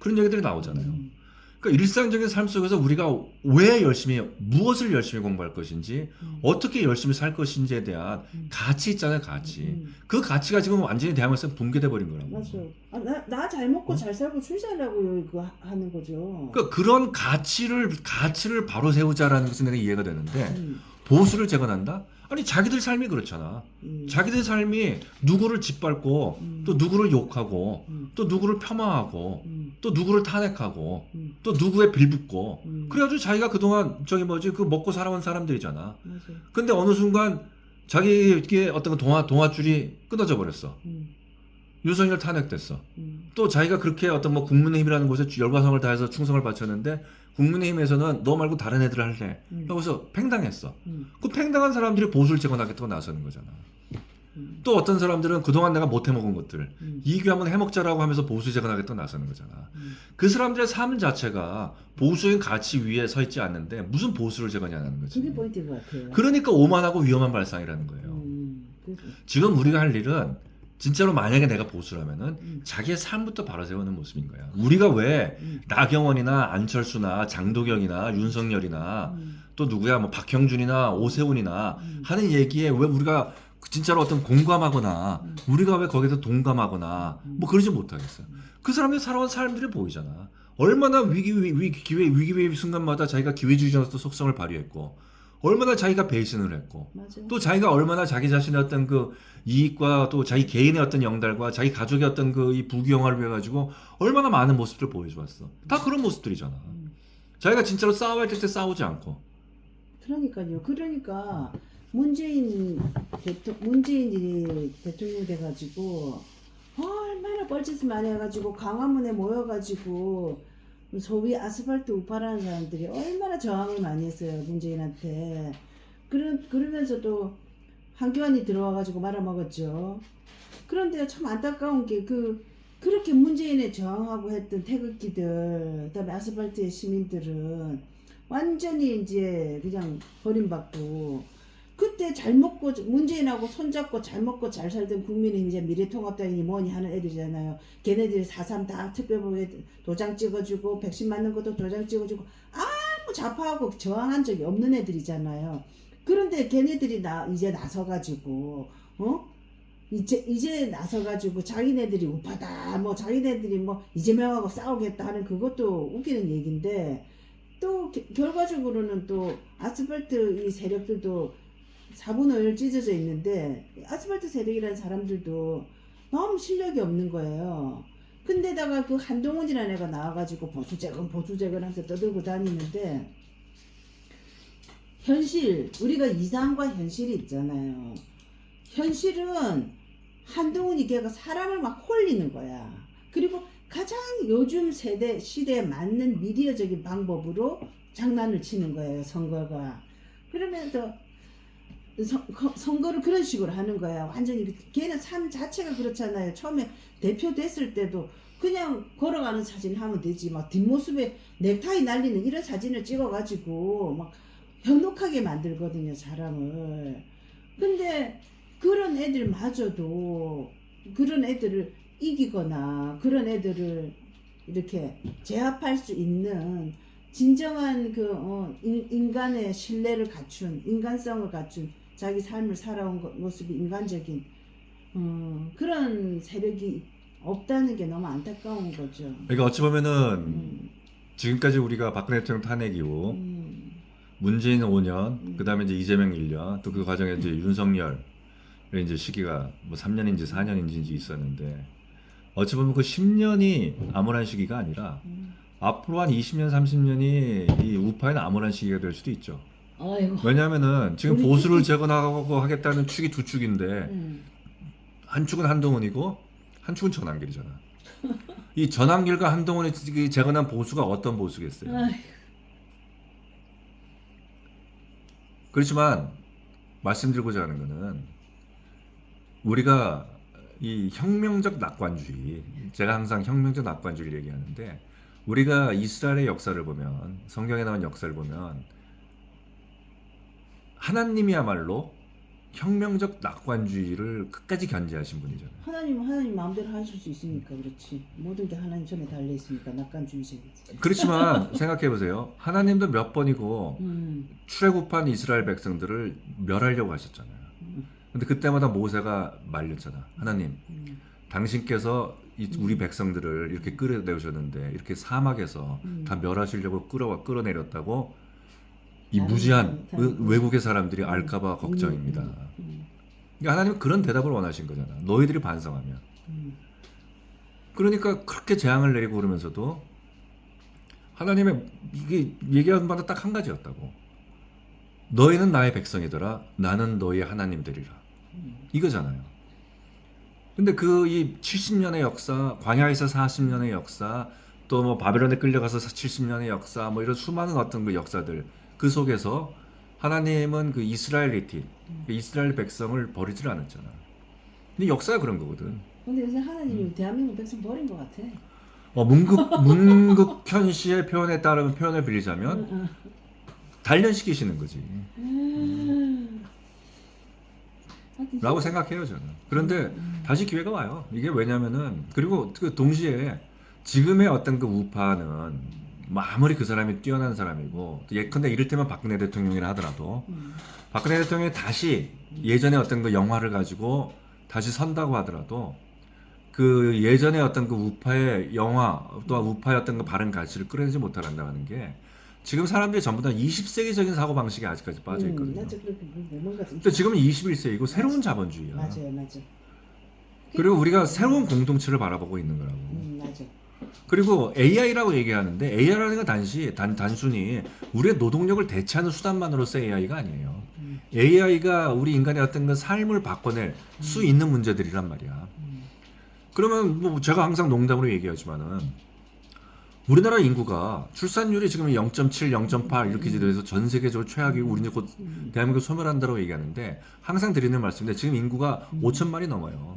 그런 얘기들이 나오잖아요. 그러니까 일상적인 삶 속에서 우리가 무엇을 열심히 공부할 것인지, 어떻게 열심히 살 것인지에 대한 가치 있잖아요, 가치. 그 가치가 지금 완전히 대한민국에서 붕괴돼 버린 거라고. 맞아요. 나 잘 먹고 잘 살고 출세하려고 그거 하는 거죠. 그러니까 그런 가치를 바로 세우자라는 것은 내가 이해가 되는데 보수를 재건한다? 아니 자기들 삶이 그렇잖아. 자기들 삶이 누구를 짓밟고 또 누구를 욕하고 또 누구를 폄하하고 또 누구를 탄핵하고 또 누구에 빌붙고 그래가지고 자기가 그동안 그 먹고 살아온 사람들이잖아. 맞아요. 근데 어느 순간 자기의 어떤 동아줄이 끊어져 버렸어. 윤석열 탄핵됐어. 또 자기가 그렇게 어떤 국민의힘이라는 곳에 열과성을 다해서 충성을 바쳤는데 국민의힘에서는 너 말고 다른 애들 할래. 그래서 팽당했어. 그 팽당한 사람들이 보수를 재건하겠다고 나서는 거잖아. 또 어떤 사람들은 그동안 내가 못 해먹은 것들 이 귀 한번 해먹자라고 하면서 보수 재건하겠다고 나서는 거잖아. 그 사람들의 삶 자체가 보수적인 가치 위에 서 있지 않는데 무슨 보수를 재건하냐는 거지. 그게 포인트인 것 같아요. 그러니까 오만하고 위험한 발상이라는 거예요. 지금 우리가 할 일은 진짜로 만약에 내가 보수라면은 자기의 삶부터 바로 세우는 모습인 거야. 우리가 왜 나경원이나 안철수나 장도경이나 윤석열이나 또 누구야 박형준이나 오세훈이나 하는 얘기에 왜 우리가 진짜로 어떤 공감하거나 우리가 왜 거기서 동감하거나 그러지 못하겠어요. 그 사람들이 살아온 삶들이 보이잖아. 얼마나 위기 순간마다 자기가 기회주의자로서 속성을 발휘했고 얼마나 자기가 배신을 했고 맞아. 또 자기가 얼마나 자기 자신의 어떤 그 이익과 또 자기 개인의 어떤 영달과 자기 가족의 어떤 그 이 부귀영화를 위해 가지고 얼마나 많은 모습들을 보여주었어. 다 그런 모습들이잖아. 자기가 진짜로 싸워야 될 때 싸우지 않고. 그러니까요. 그러니까 문재인이 대통령 돼가지고 얼마나 뻘짓을 많이 해가지고 광화문에 모여가지고 소위 아스팔트 우파라는 사람들이 얼마나 저항을 많이 했어요 문재인한테. 그러면서도 한교안이 들어와가지고 말아먹었죠. 그런데 참 안타까운 게 그렇게 문재인에 저항하고 했던 태극기들, 그다음에 아스팔트의 시민들은 완전히 이제 그냥 버림받고, 그때 잘 먹고 문재인하고 손잡고 잘 먹고 잘 살던 국민은 이제 미래통합당이니 뭐니 하는 애들이잖아요. 걔네들이 4.3 다 특별법에 도장 찍어주고 백신 맞는 것도 도장 찍어주고 아무 좌파하고 저항한 적이 없는 애들이잖아요. 그런데 걔네들이 이제 나서가지고 이제 나서가지고 자기네들이 우파다 뭐 자기네들이 뭐 이재명하고 싸우겠다 하는 그것도 웃기는 얘기인데, 또 결과적으로는 또 아스팔트 이 세력들도 4분의 1 찢어져 있는데, 아스팔트 세력이라는 사람들도 너무 실력이 없는 거예요. 근데다가 그 한동훈이라는 애가 나와가지고 보수재건 하면서 떠들고 다니는데, 현실, 우리가 이상과 현실이 있잖아요. 현실은 한동훈이 걔가 사람을 막 홀리는 거야. 그리고 가장 요즘 시대에 맞는 미디어적인 방법으로 장난을 치는 거예요, 선거가. 그러면서 선거를 그런 식으로 하는 거야. 완전히 걔는 삶 자체가 그렇잖아요. 처음에 대표 됐을 때도 그냥 걸어가는 사진 하면 되지, 막 뒷모습에 넥타이 날리는 이런 사진을 찍어가지고 막 현혹하게 만들거든요, 사람을. 근데 그런 애들마저도 그런 애들을 이기거나 그런 애들을 이렇게 제압할 수 있는 진정한 인간의 신뢰를 갖춘, 인간성을 갖춘, 자기 삶을 살아온 모습이 인간적인 그런 세력이 없다는 게 너무 안타까운 거죠. 그러니까 어찌 보면은 지금까지 우리가 박근혜 대통령 탄핵 이후 문재인 5년, 그 다음에 이제 이재명 1년, 또 그 과정에 이제 윤석열의 이제 시기가 뭐 3년인지 4년인지 있었는데, 어찌 보면 그 10년이 암울한 시기가 아니라 앞으로 한 20년, 30년이 이 우파에는 암울한 시기가 될 수도 있죠. 아이고. 왜냐하면은 지금 보수를 재건하고 하겠다는 축이 두 축인데, 한 축은 한동훈이고 한 축은 전한길이잖아. 이 전한길과 한동훈이 재건한 보수가 어떤 보수겠어요? 아이고. 그렇지만 말씀드리고자 하는 거는, 우리가 이 혁명적 낙관주의, 제가 항상 혁명적 낙관주의를 얘기하는데, 우리가 이스라엘의 역사를 보면, 성경에 나온 역사를 보면 하나님이야말로 혁명적 낙관주의를 끝까지 견제하신 분이잖아요. 하나님 마음대로 하실 수 있으니까 그렇지. 모든 게 하나님 손에 달려 있으니까 낙관주의적이지. 그렇지만 생각해 보세요. 하나님도 몇 번이고 출애굽한 이스라엘 백성들을 멸하려고 하셨잖아요. 근데 그때마다 모세가 말렸잖아. 하나님, 당신께서 우리 백성들을 이렇게 끌어내오셨는데 이렇게 사막에서 다 멸하시려고 끌어내렸다고 이 무지한 외국의 사람들이 알까봐 걱정입니다. 그러니까 하나님은 그런 대답을 원하신 거잖아. 너희들이 반성하면. 그러니까 그렇게 재앙을 내리고 그러면서도 하나님의 이게 얘기하는 바는 딱 한 가지였다고. 너희는 나의 백성이더라. 나는 너희의 하나님 되리라. 이거잖아요. 근데 이 70년의 역사, 광야에서 40년의 역사, 또 뭐 바벨론에 끌려가서 70년의 역사, 뭐 이런 수많은 어떤 그 역사들, 그 속에서 하나님은 그 이스라엘리티, 그 이스라엘 백성을 버리질 않았잖아. 근데 역사가 그런 거거든. 근데 요새 하나님이 대한민국 백성 버린 것 같아. 문극현 씨의 표현에 따르면, 표현을 빌리자면 단련시키시는 거지. 라고 생각해요, 저는. 그런데 다시 기회가 와요. 이게 왜냐면은, 그리고 그 동시에 지금의 어떤 그 우파는 뭐 아무리 그 사람이 뛰어난 사람이고, 예컨대 이를테면 박근혜 대통령이라 하더라도 박근혜 대통령이 다시 예전의 어떤 그 영화를 가지고 다시 선다고 하더라도 그 예전의 어떤 그 우파의 영화 또한 우파의 어떤 그 바른 가치를 끌어내지 못한다는 게, 지금 사람들이 전부 다 20세기적인 사고방식에 아직까지 빠져 있거든요. 근데 지금은 21세기고 새로운 자본주의야. 맞아요. 그리고 우리가 새로운 공동체를 바라보고 있는 거라고. 맞아. 그리고 AI라고 얘기하는데, AI라는 건 단순히 우리의 노동력을 대체하는 수단만으로서 AI가 아니에요. AI가 우리 인간의 어떤 그 삶을 바꿔낼 수 있는 문제들이란 말이야. 그러면 뭐 제가 항상 농담으로 얘기하지만은 우리나라 인구가 출산율이 지금 0.7, 0.8 이렇게 돼서 전 세계적으로 최악이고 우리는 곧 대한민국 소멸한다고 얘기하는데 항상 드리는 말씀인데 지금 인구가 5천만이 넘어요.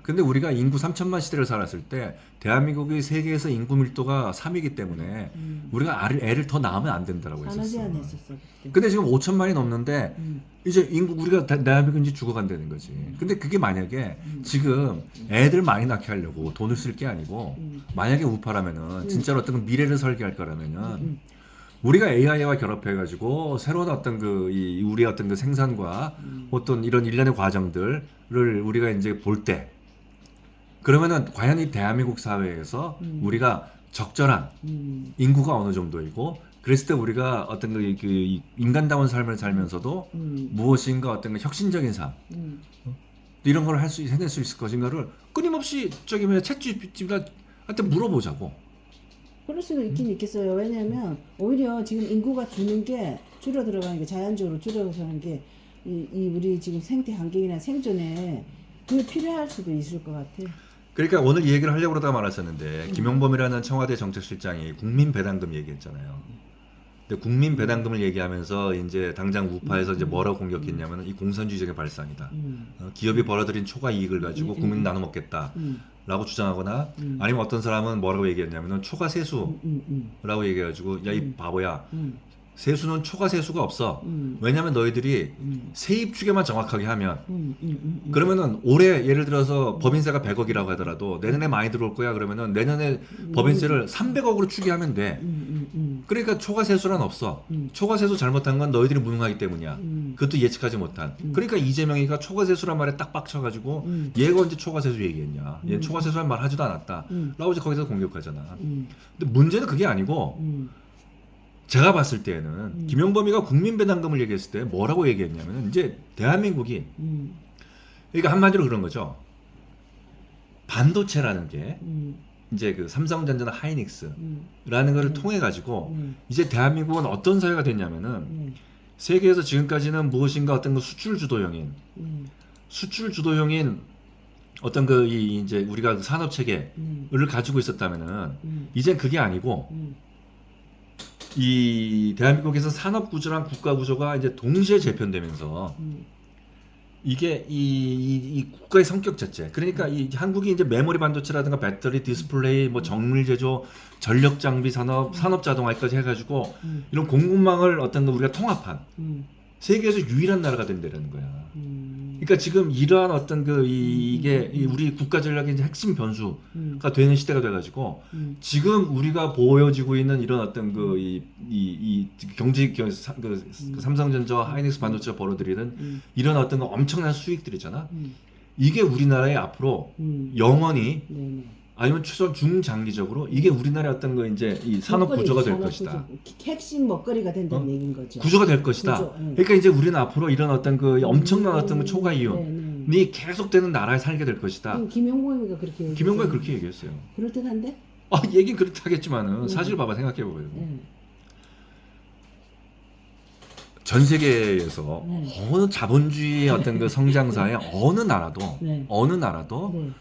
근데 우리가 인구 3천만 시대를 살았을 때 대한민국이 세계에서 인구 밀도가 3이기 때문에 우리가 애를 더 낳으면 안 된다라고 하나지 했었어. 안 했었어. 그때. 근데 지금 5천만이 넘는데 이제 인구 우리가 대한민국이 이제 죽어간다는 거지. 근데 그게 만약에 지금 애들 많이 낳게 하려고 돈을 쓸 게 아니고 만약에 우파라면은 진짜로 어떤 미래를 설계할 거라면은 우리가 AI와 결합해가지고 새로운 어떤 이 우리의 어떤 그 생산과 어떤 이런 일련의 과정들을 우리가 이제 볼 때 그러면은 과연 이 대한민국 사회에서 우리가 적절한 인구가 어느 정도이고 그랬을 때 우리가 어떤 이 인간다운 삶을 살면서도 무엇인가 어떤 그 혁신적인 삶 이런 걸 해낼 수 있을 것인가를 끊임없이 저기 뭐야 챗GPT한테 물어보자고. 그럴 수도 있긴 있겠어요. 왜냐하면 오히려 지금 인구가 주는 게 줄어들어가는 게 자연적으로 줄어드는 게 이 우리 지금 생태 환경이나 생존에 그게 필요할 수도 있을 것 같아. 그러니까 오늘 이 얘기를 하려고 그러다가 말았었는데 김용범이라는 청와대 정책실장이 국민 배당금 얘기했잖아요. 근데 국민 배당금을 얘기하면서 이제 당장 우파에서 이제 뭐라고 공격했냐면 이 공산주의적인 발상이다. 기업이 벌어들인 초과 이익을 가지고 국민 나눠 먹겠다. 라고 주장하거나 아니면 어떤 사람은 뭐라고 얘기했냐면은 초과 세수라고 얘기해가지고 야 이 바보야 세수는 초과 세수가 없어. 왜냐면 너희들이 세입 추계만 정확하게 하면 그러면은 올해 예를 들어서 법인세가 100억이라고 하더라도 내년에 많이 들어올 거야 그러면은 내년에 법인세를 300억으로 추계하면 돼. 그러니까 초과 세수란 없어. 초과 세수 잘못한 건 너희들이 무능하기 때문이야. 그것도 예측하지 못한. 그러니까 이재명이가 초과 세수란 말에 딱 빡쳐가지고 얘가 언제 초과 세수 얘기했냐. 얘 초과 세수란 말 하지도 않았다. 라고 이제 거기서 공격하잖아. 근데 문제는 그게 아니고 제가 봤을 때는 김용범이가 국민배당금을 얘기했을 때 뭐라고 얘기했냐면 이제 대한민국이 그러니까 한마디로 그런 거죠. 반도체라는 게 이제 그 삼성전자나 하이닉스라는 거를 통해 가지고 이제 대한민국은 어떤 사회가 됐냐면은 세계에서 지금까지는 무엇인가 어떤 그 수출 주도형인 어떤 그 이제 우리가 산업 체계를 가지고 있었다면은 이제 그게 아니고 이 대한민국에서 산업 구조랑 국가 구조가 이제 동시에 재편되면서 이게 이 국가의 성격 자체 그러니까 이 한국이 이제 메모리 반도체라든가 배터리 디스플레이 뭐 정밀 제조 전력 장비 산업 자동화까지 해가지고 이런 공급망을 어떤 거 우리가 통합한 세계에서 유일한 나라가 된다는 거야. 그러니까 지금 이러한 어떤 이게 우리 국가 전략의 이제 핵심 변수가 되는 시대가 돼가지고 지금 우리가 보여지고 있는 이런 어떤 이 경제 삼성전자와 하이닉스 반도체가 벌어들이는 이런 어떤 엄청난 수익들이잖아. 이게 우리나라의 앞으로 영원히 아니면 최소한 중장기적으로 이게 우리나라의 어떤 거 이제 이 산업 구조가 될 것이다. 핵심 먹거리가 된다는 얘기인 거죠. 구조가 될 것이다. 그러니까 이제 우리는 앞으로 이런 어떤 그 엄청난 어떤 초과 이윤이 계속되는 나라에 살게 될 것이다. 김용범이가 그렇게 얘기했어요. 김용범이 그렇게 얘기했어요. 그럴듯한데? 얘긴 그렇다겠지만은 사실 봐봐 생각해보세요. 전 세계에서 어느 자본주의의 어떤 그 성장사에 어느 나라도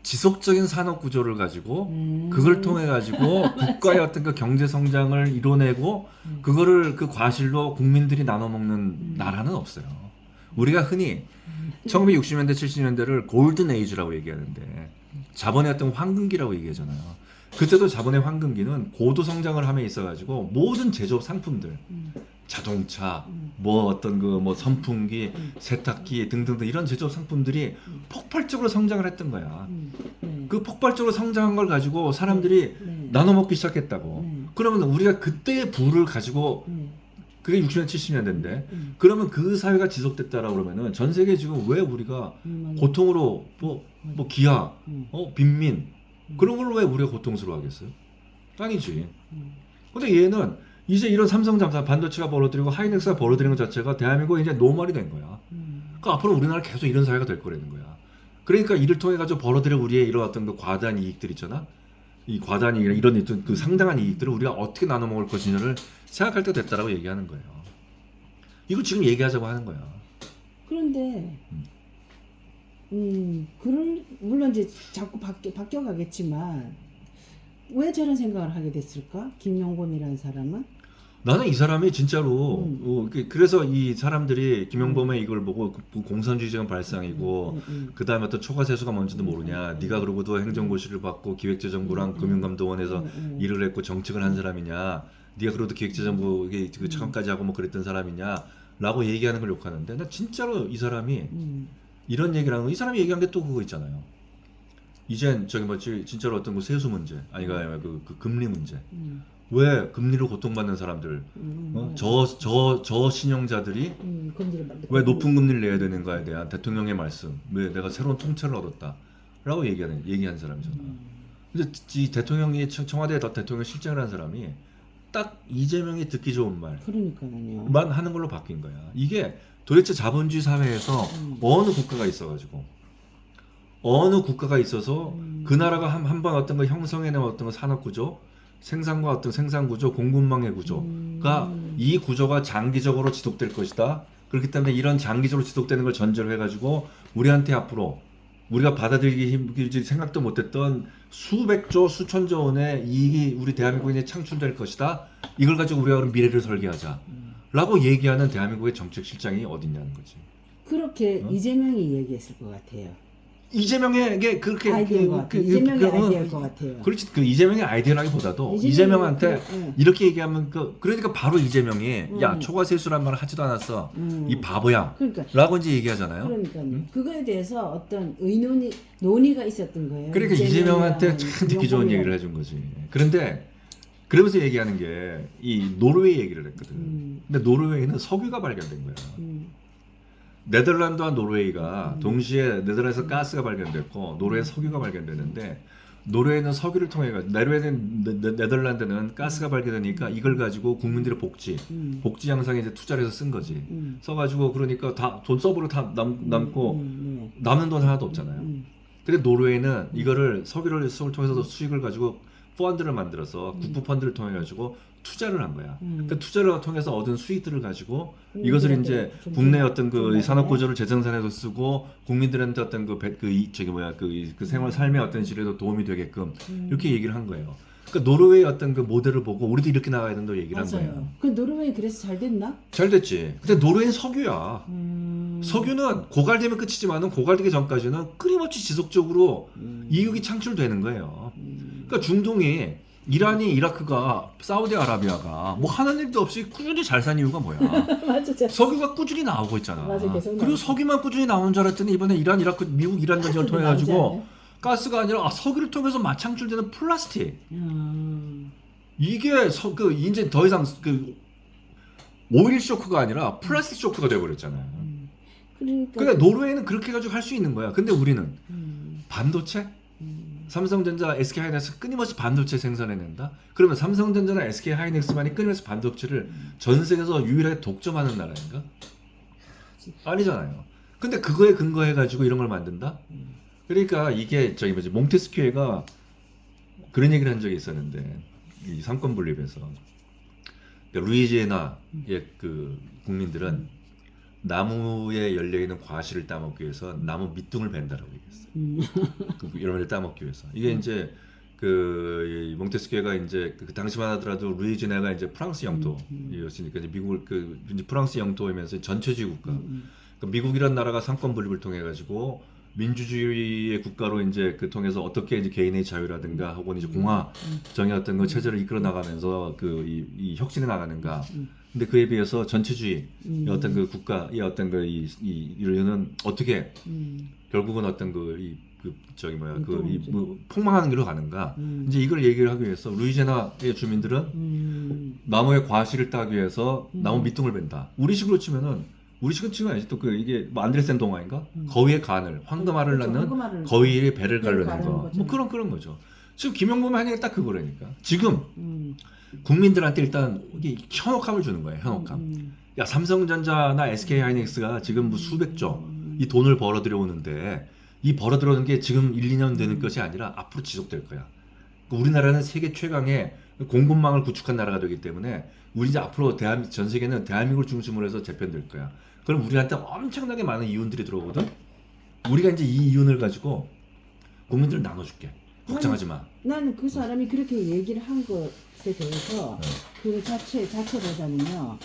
지속적인 산업 구조를 가지고 그걸 통해 가지고 국가의 어떤 그 경제 성장을 이뤄내고 그거를 그 과실로 국민들이 나눠 먹는 나라는 없어요. 우리가 흔히 1960년대 70년대를 골든 에이지라고 얘기하는데 자본의 어떤 황금기라고 얘기하잖아요. 그때도 자본의 황금기는 고도 성장을 함에 있어 가지고 모든 제조업 상품들 자동차, 뭐 어떤 그 뭐 선풍기, 세탁기 등등등 이런 제조업 상품들이 폭발적으로 성장을 했던 거야. 그 폭발적으로 성장한 걸 가지고 사람들이 나눠 먹기 시작했다고. 그러면 우리가 그때의 부를 가지고 그게 60년, 70년대인데 그러면 그 사회가 지속됐다라고 그러면은 전 세계 지금 왜 우리가 고통으로 뭐 기아, 빈민 그런 걸로 왜 우리가 고통스러워하겠어요? 아니지. 근데 얘는 이제 이런 삼성전자 반도체가 벌어들이고 하이닉스가 벌어들이는 것 자체가 대한민국이 이제 노멀이 된 거야. 그러니까 앞으로 우리나라 계속 이런 사회가 될 거라는 거야. 그러니까 이를 통해 가지고 벌어들일 우리의 이런 어떤 그 과다한 이익들 있잖아. 이 과다한 이익 이런 그 상당한 이익들을 우리가 어떻게 나눠 먹을 것인지를 생각할 때 됐다라고 얘기하는 거예요. 이거 지금 얘기하자고 하는 거야. 그런데 물론 이제 자꾸 바뀌어가겠지만 왜 저런 생각을 하게 됐을까? 김용범이라는 사람은? 나는 이 사람이 진짜로 그래서 이 사람들이 음. 김용범의 이걸 보고 공산주의적 발상이고 그 다음에 어떤 초과세수가 뭔지도 모르냐, 네가 그러고도 행정고시를 받고 기획재정부랑 금융감독원에서 일을 했고 정책을 한 사람이냐, 네가 그래도 기획재정부 그 차관까지 하고 뭐 그랬던 사람이냐 라고 얘기하는 걸 욕하는데, 나 진짜로 이 사람이 이런 얘기를 하는 거, 이 사람이 얘기한 게 또 그거 있잖아요. 이젠 저기 뭐지 진짜로 어떤 그 세수 문제 아니가 그 금리 문제, 왜 금리로 고통받는 사람들, 저 신용자들이 왜 높은 금리를 내야 되는가에 대한 대통령의 말씀, 왜 내가 새로운 통찰을 얻었다라고 얘기한 사람이잖아. 근데 이 대통령이 청와대 대통령 실장을 한 사람이 딱 이재명이 듣기 좋은 그러니까요. 말만 하는 걸로 바뀐 거야. 이게 도대체 자본주의 사회에서 어느 국가가 있어가지고 어느 국가가 있어서 그 나라가 한번 어떤 거 형성해낸 어떤 거 산업구조, 생산과 어떤 생산구조, 공급망의 구조가 이 구조가 장기적으로 지속될 것이다. 그렇기 때문에 이런 장기적으로 지속되는 걸 전제로 해가지고 우리한테 앞으로 우리가 받아들이기 생각도 못했던 수백조, 수천조 원의 이익이 우리 대한민국에 창출될 것이다. 이걸 가지고 우리가 그럼 미래를 설계하자. 라고 얘기하는 대한민국의 정책실장이 어딨냐는 거지. 그렇게 이재명이 얘기했을 것 같아요. 이재명에게 그렇게 아이디어인 것 같아요. 이재명의 아이디어일 것 같아요. 그렇지. 그 이재명의 아이디어라기보다도 이재명한테 이렇게 얘기하면 그러니까 바로 이재명이 야 초과세수란 말을 하지도 않았어. 이 바보야. 그러니까 라고 이제 얘기하잖아요. 그러니까요. 그거에 대해서 어떤 논의가 있었던 거예요. 그러니까 이재명한테 참 듣기 좋은 얘기를 해준 거지. 그런데 그러면서 얘기하는 게 이 노르웨이 얘기를 했거든. 근데 노르웨이는 석유가 발견된 거야. 네덜란드와 노르웨이가 동시에 네덜란드에서 가스가 발견됐고 노르웨이 석유가 발견됐는데, 노르웨이는 석유를 통해 네덜란드는 가스가 발견되니까 이걸 가지고 국민들의 복지 양상에 이제 투자를 해서 쓴 거지. 써가지고 그러니까 다 돈 서브로 다 남고 남는 돈 하나도 없잖아요. 근데 노르웨이는 이거를 석유를 통해서 수익을 가지고 펀드를 만들어서 국부 펀드를 통해 가지고 투자를 한 거야. 그 투자를 통해서 얻은 수익들을 가지고 이것을 이제 국내 어떤 그 산업 구조를 재생산해서 쓰고 국민들한테 어떤 그 생활 삶의 어떤 질에도 도움이 되게끔 이렇게 얘기를 한 거예요. 그러니까 노르웨이 어떤 그 모델을 보고 우리도 이렇게 나가야 된다고 얘기를 한 거예요. 그 노르웨이 그래서 잘 됐나? 잘 됐지. 근데 노르웨이는 석유야. 석유는 고갈되면 끝이지만은 고갈되기 전까지는 끊임없이 지속적으로 이익이 창출되는 거예요. 그러니까 중동이 이란이, 이라크가, 사우디아라비아가 뭐 하는 일도 없이 꾸준히 잘 산 이유가 뭐야? 맞아, 석유가 꾸준히 나오고 있잖아. 맞아, 계속 그리고 석유만 꾸준히 나오는 줄 알았더니 이번에 이란, 이라크, 미국, 이란 전쟁을 통해 가지고 가스가 아니라 석유를 통해서 창출되는 플라스틱. 이게 이제 더 이상 오일 쇼크가 아니라 플라스틱 쇼크가 돼버렸잖아요. 그러니까 노르웨이는 그렇게 해가지고 할 수 있는 거야. 근데 우리는 반도체? 삼성전자, SK하이닉스 끊임없이 반도체 생산해낸다? 그러면 삼성전자나 SK하이닉스만이 끊임없이 반도체를 전 세계에서 유일하게 독점하는 나라인가? 아니잖아요. 근데 그거에 근거해가지고 이런 걸 만든다? 그러니까 이게 몽테스키에가 그런 얘기를 한 적이 있었는데, 이 상권 분립에서 루이지애나의 그 국민들은 나무에 열려있는 과실을 따먹기 위해서 나무 밑둥을 벤다라고 얘기했어요. 이런 걸 따먹기 위해서. 이게 이제 이 몽테스키에가 이제 그 당시만 하더라도 루이지애나가 이제 프랑스 영토였으니까 이제 미국을 이제 프랑스 영토이면서 전체주의 국가. 그러니까 미국이란 나라가 상권 분립을 통해 가지고 민주주의의 국가로 이제 통해서 어떻게 이제 개인의 자유라든가 혹은 이제 공화정의 어떤 그 체제를 이끌어 나가면서 이 혁신해 나가는가. 근데 그에 비해서 전체주의 어떤 그 국가의 어떤 이런 어떻게 결국은 어떤 폭망하는 길로 가는가. 이제 이걸 얘기를 하기 위해서 루이지애나의 주민들은 나무의 과실을 따기 위해서 나무 밑둥을 벤다. 우리식으로 치면은 우리식은 치면 아니지 또 이게 뭐 안드레센 동화인가? 거위의 간을 황금알을 낳는 거위의 배를 가르는 거. 뭐 그런 거죠. 지금 김용범이 하는 게 딱 그거라니까. 지금 국민들한테 일단 이게 현혹감을 주는 거예요. 현혹감. 야, 삼성전자나 SK하이닉스가 지금 뭐 수백조 이 돈을 벌어 들여오는데 이 벌어 들여오는 게 지금 1, 2년 되는 것이 아니라 앞으로 지속될 거야. 우리나라는 세계 최강의 공급망을 구축한 나라가 되기 때문에 우리 이제 앞으로 전 세계는 대한민국을 중심으로 해서 재편될 거야. 그럼 우리한테 엄청나게 많은 이윤들이 들어오거든. 우리가 이제 이 이윤을 가지고 국민들을 나눠줄게. 걱정하지 마. 나는 그 사람이 그렇게 얘기를 한 것에 대해서 그 자체보다는요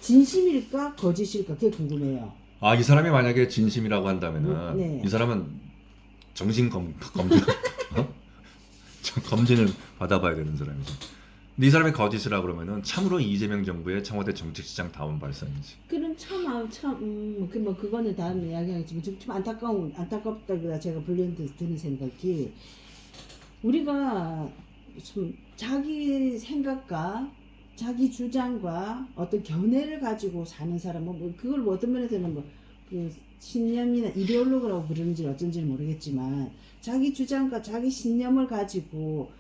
진심일까 거짓일까 그게 궁금해요. 아, 이 사람이 만약에 진심이라고 한다면은 네. 이 사람은 정신 검진 검진을 받아봐야 되는 사람이지. 근데 이 사람이 거짓이라 그러면은 참으로 이재명 정부의 청와대 정책시장 다운 발상이지. 그럼 그거는 다른 이야기하겠지만 좀 안타깝다고 제가 불현듯 드는 생각이 우리가 좀 자기 생각과 자기 주장과 어떤 견해를 가지고 사는 사람은 뭐 그걸 어떤 면에서는 뭐 그 신념이나 이데올로그라고 부르는지 어쩐지 모르겠지만 자기 주장과 자기 신념을 가지고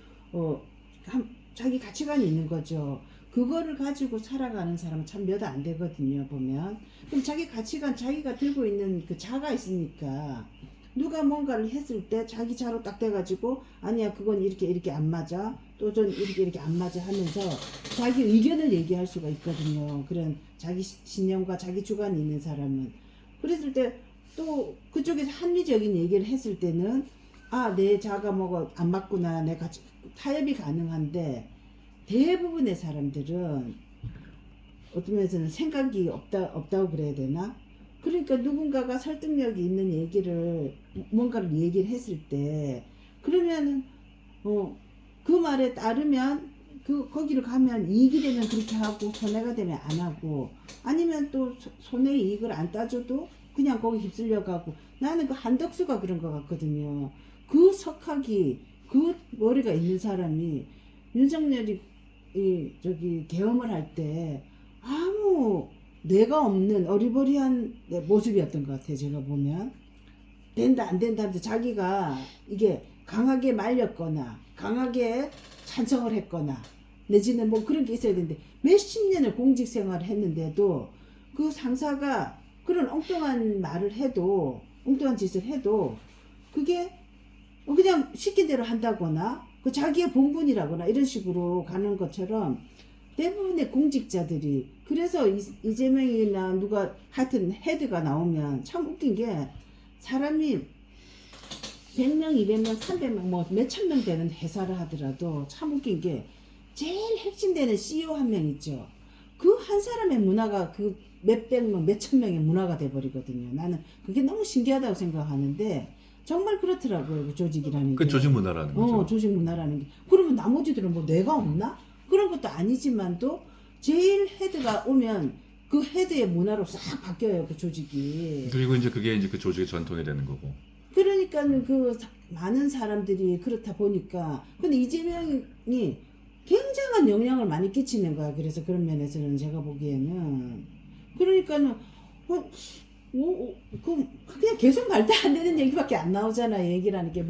자기 가치관이 있는 거죠. 그거를 가지고 살아가는 사람은 참 몇 안 되거든요, 보면. 그럼 자기 가치관, 자기가 들고 있는 그 자가 있으니까 누가 뭔가를 했을 때 자기 자로 딱 돼가지고 아니야, 그건 이렇게 안 맞아. 또 전 이렇게 안 맞아 하면서 자기 의견을 얘기할 수가 있거든요. 그런 자기 신념과 자기 주관이 있는 사람은. 그랬을 때 또 그쪽에서 합리적인 얘기를 했을 때는 아, 내 자가 뭐가 안 맞구나. 내가 타협이 가능한데 대부분의 사람들은 어떤 면에서는 생각이 없다고 그래야 되나? 그러니까 누군가가 설득력이 있는 얘기를 뭔가를 얘기를 했을 때 그러면 그 말에 따르면 거기를 가면 이익이 되면 그렇게 하고 손해가 되면 안 하고 아니면 또 손해 이익을 안 따져도 그냥 거기 휩쓸려 가고 나는 그 한덕수가 그런 것 같거든요. 그 석학이 그 머리가 있는 사람이 윤석열이 계엄을 할 때 아무 뇌가 없는 어리버리한 모습이었던 것 같아요. 제가 보면 된다 안 된다 하면서 자기가 이게 강하게 말렸거나 강하게 찬성을 했거나 내지는 뭐 그런 게 있어야 되는데 몇십 년을 공직 생활을 했는데도 그 상사가 그런 엉뚱한 말을 해도 엉뚱한 짓을 해도 그게 그냥 시킨 대로 한다거나 그 자기의 본분이라거나 이런 식으로 가는 것처럼 대부분의 공직자들이 그래서 이재명이나 누가 하여튼 헤드가 나오면 참 웃긴 게 사람이 100명, 200명, 300명 뭐 몇천 명 되는 회사를 하더라도 참 웃긴 게 제일 핵심되는 CEO 한 명 있죠. 그 한 사람의 문화가 그 몇백 명, 몇천 명의 문화가 돼버리거든요. 나는 그게 너무 신기하다고 생각하는데 정말 그렇더라고요. 그 조직이라는 게. 그 조직 문화라는 거죠. 조직 문화라는 게. 그러면 나머지들은 뭐 뇌가 없나? 그런 것도 아니지만도 제일 헤드가 오면 그 헤드의 문화로 싹 바뀌어요. 그 조직이. 그리고 이제 그게 이제 그 조직의 전통이 되는 거고. 그러니까 그 많은 사람들이 그렇다 보니까 근데 이재명이 굉장한 영향을 많이 끼치는 거야. 그래서 그런 면에서는 제가 보기에는 그러니까는 그냥 계속 말도 안 되는 얘기밖에 안 나오잖아. 얘기라는 게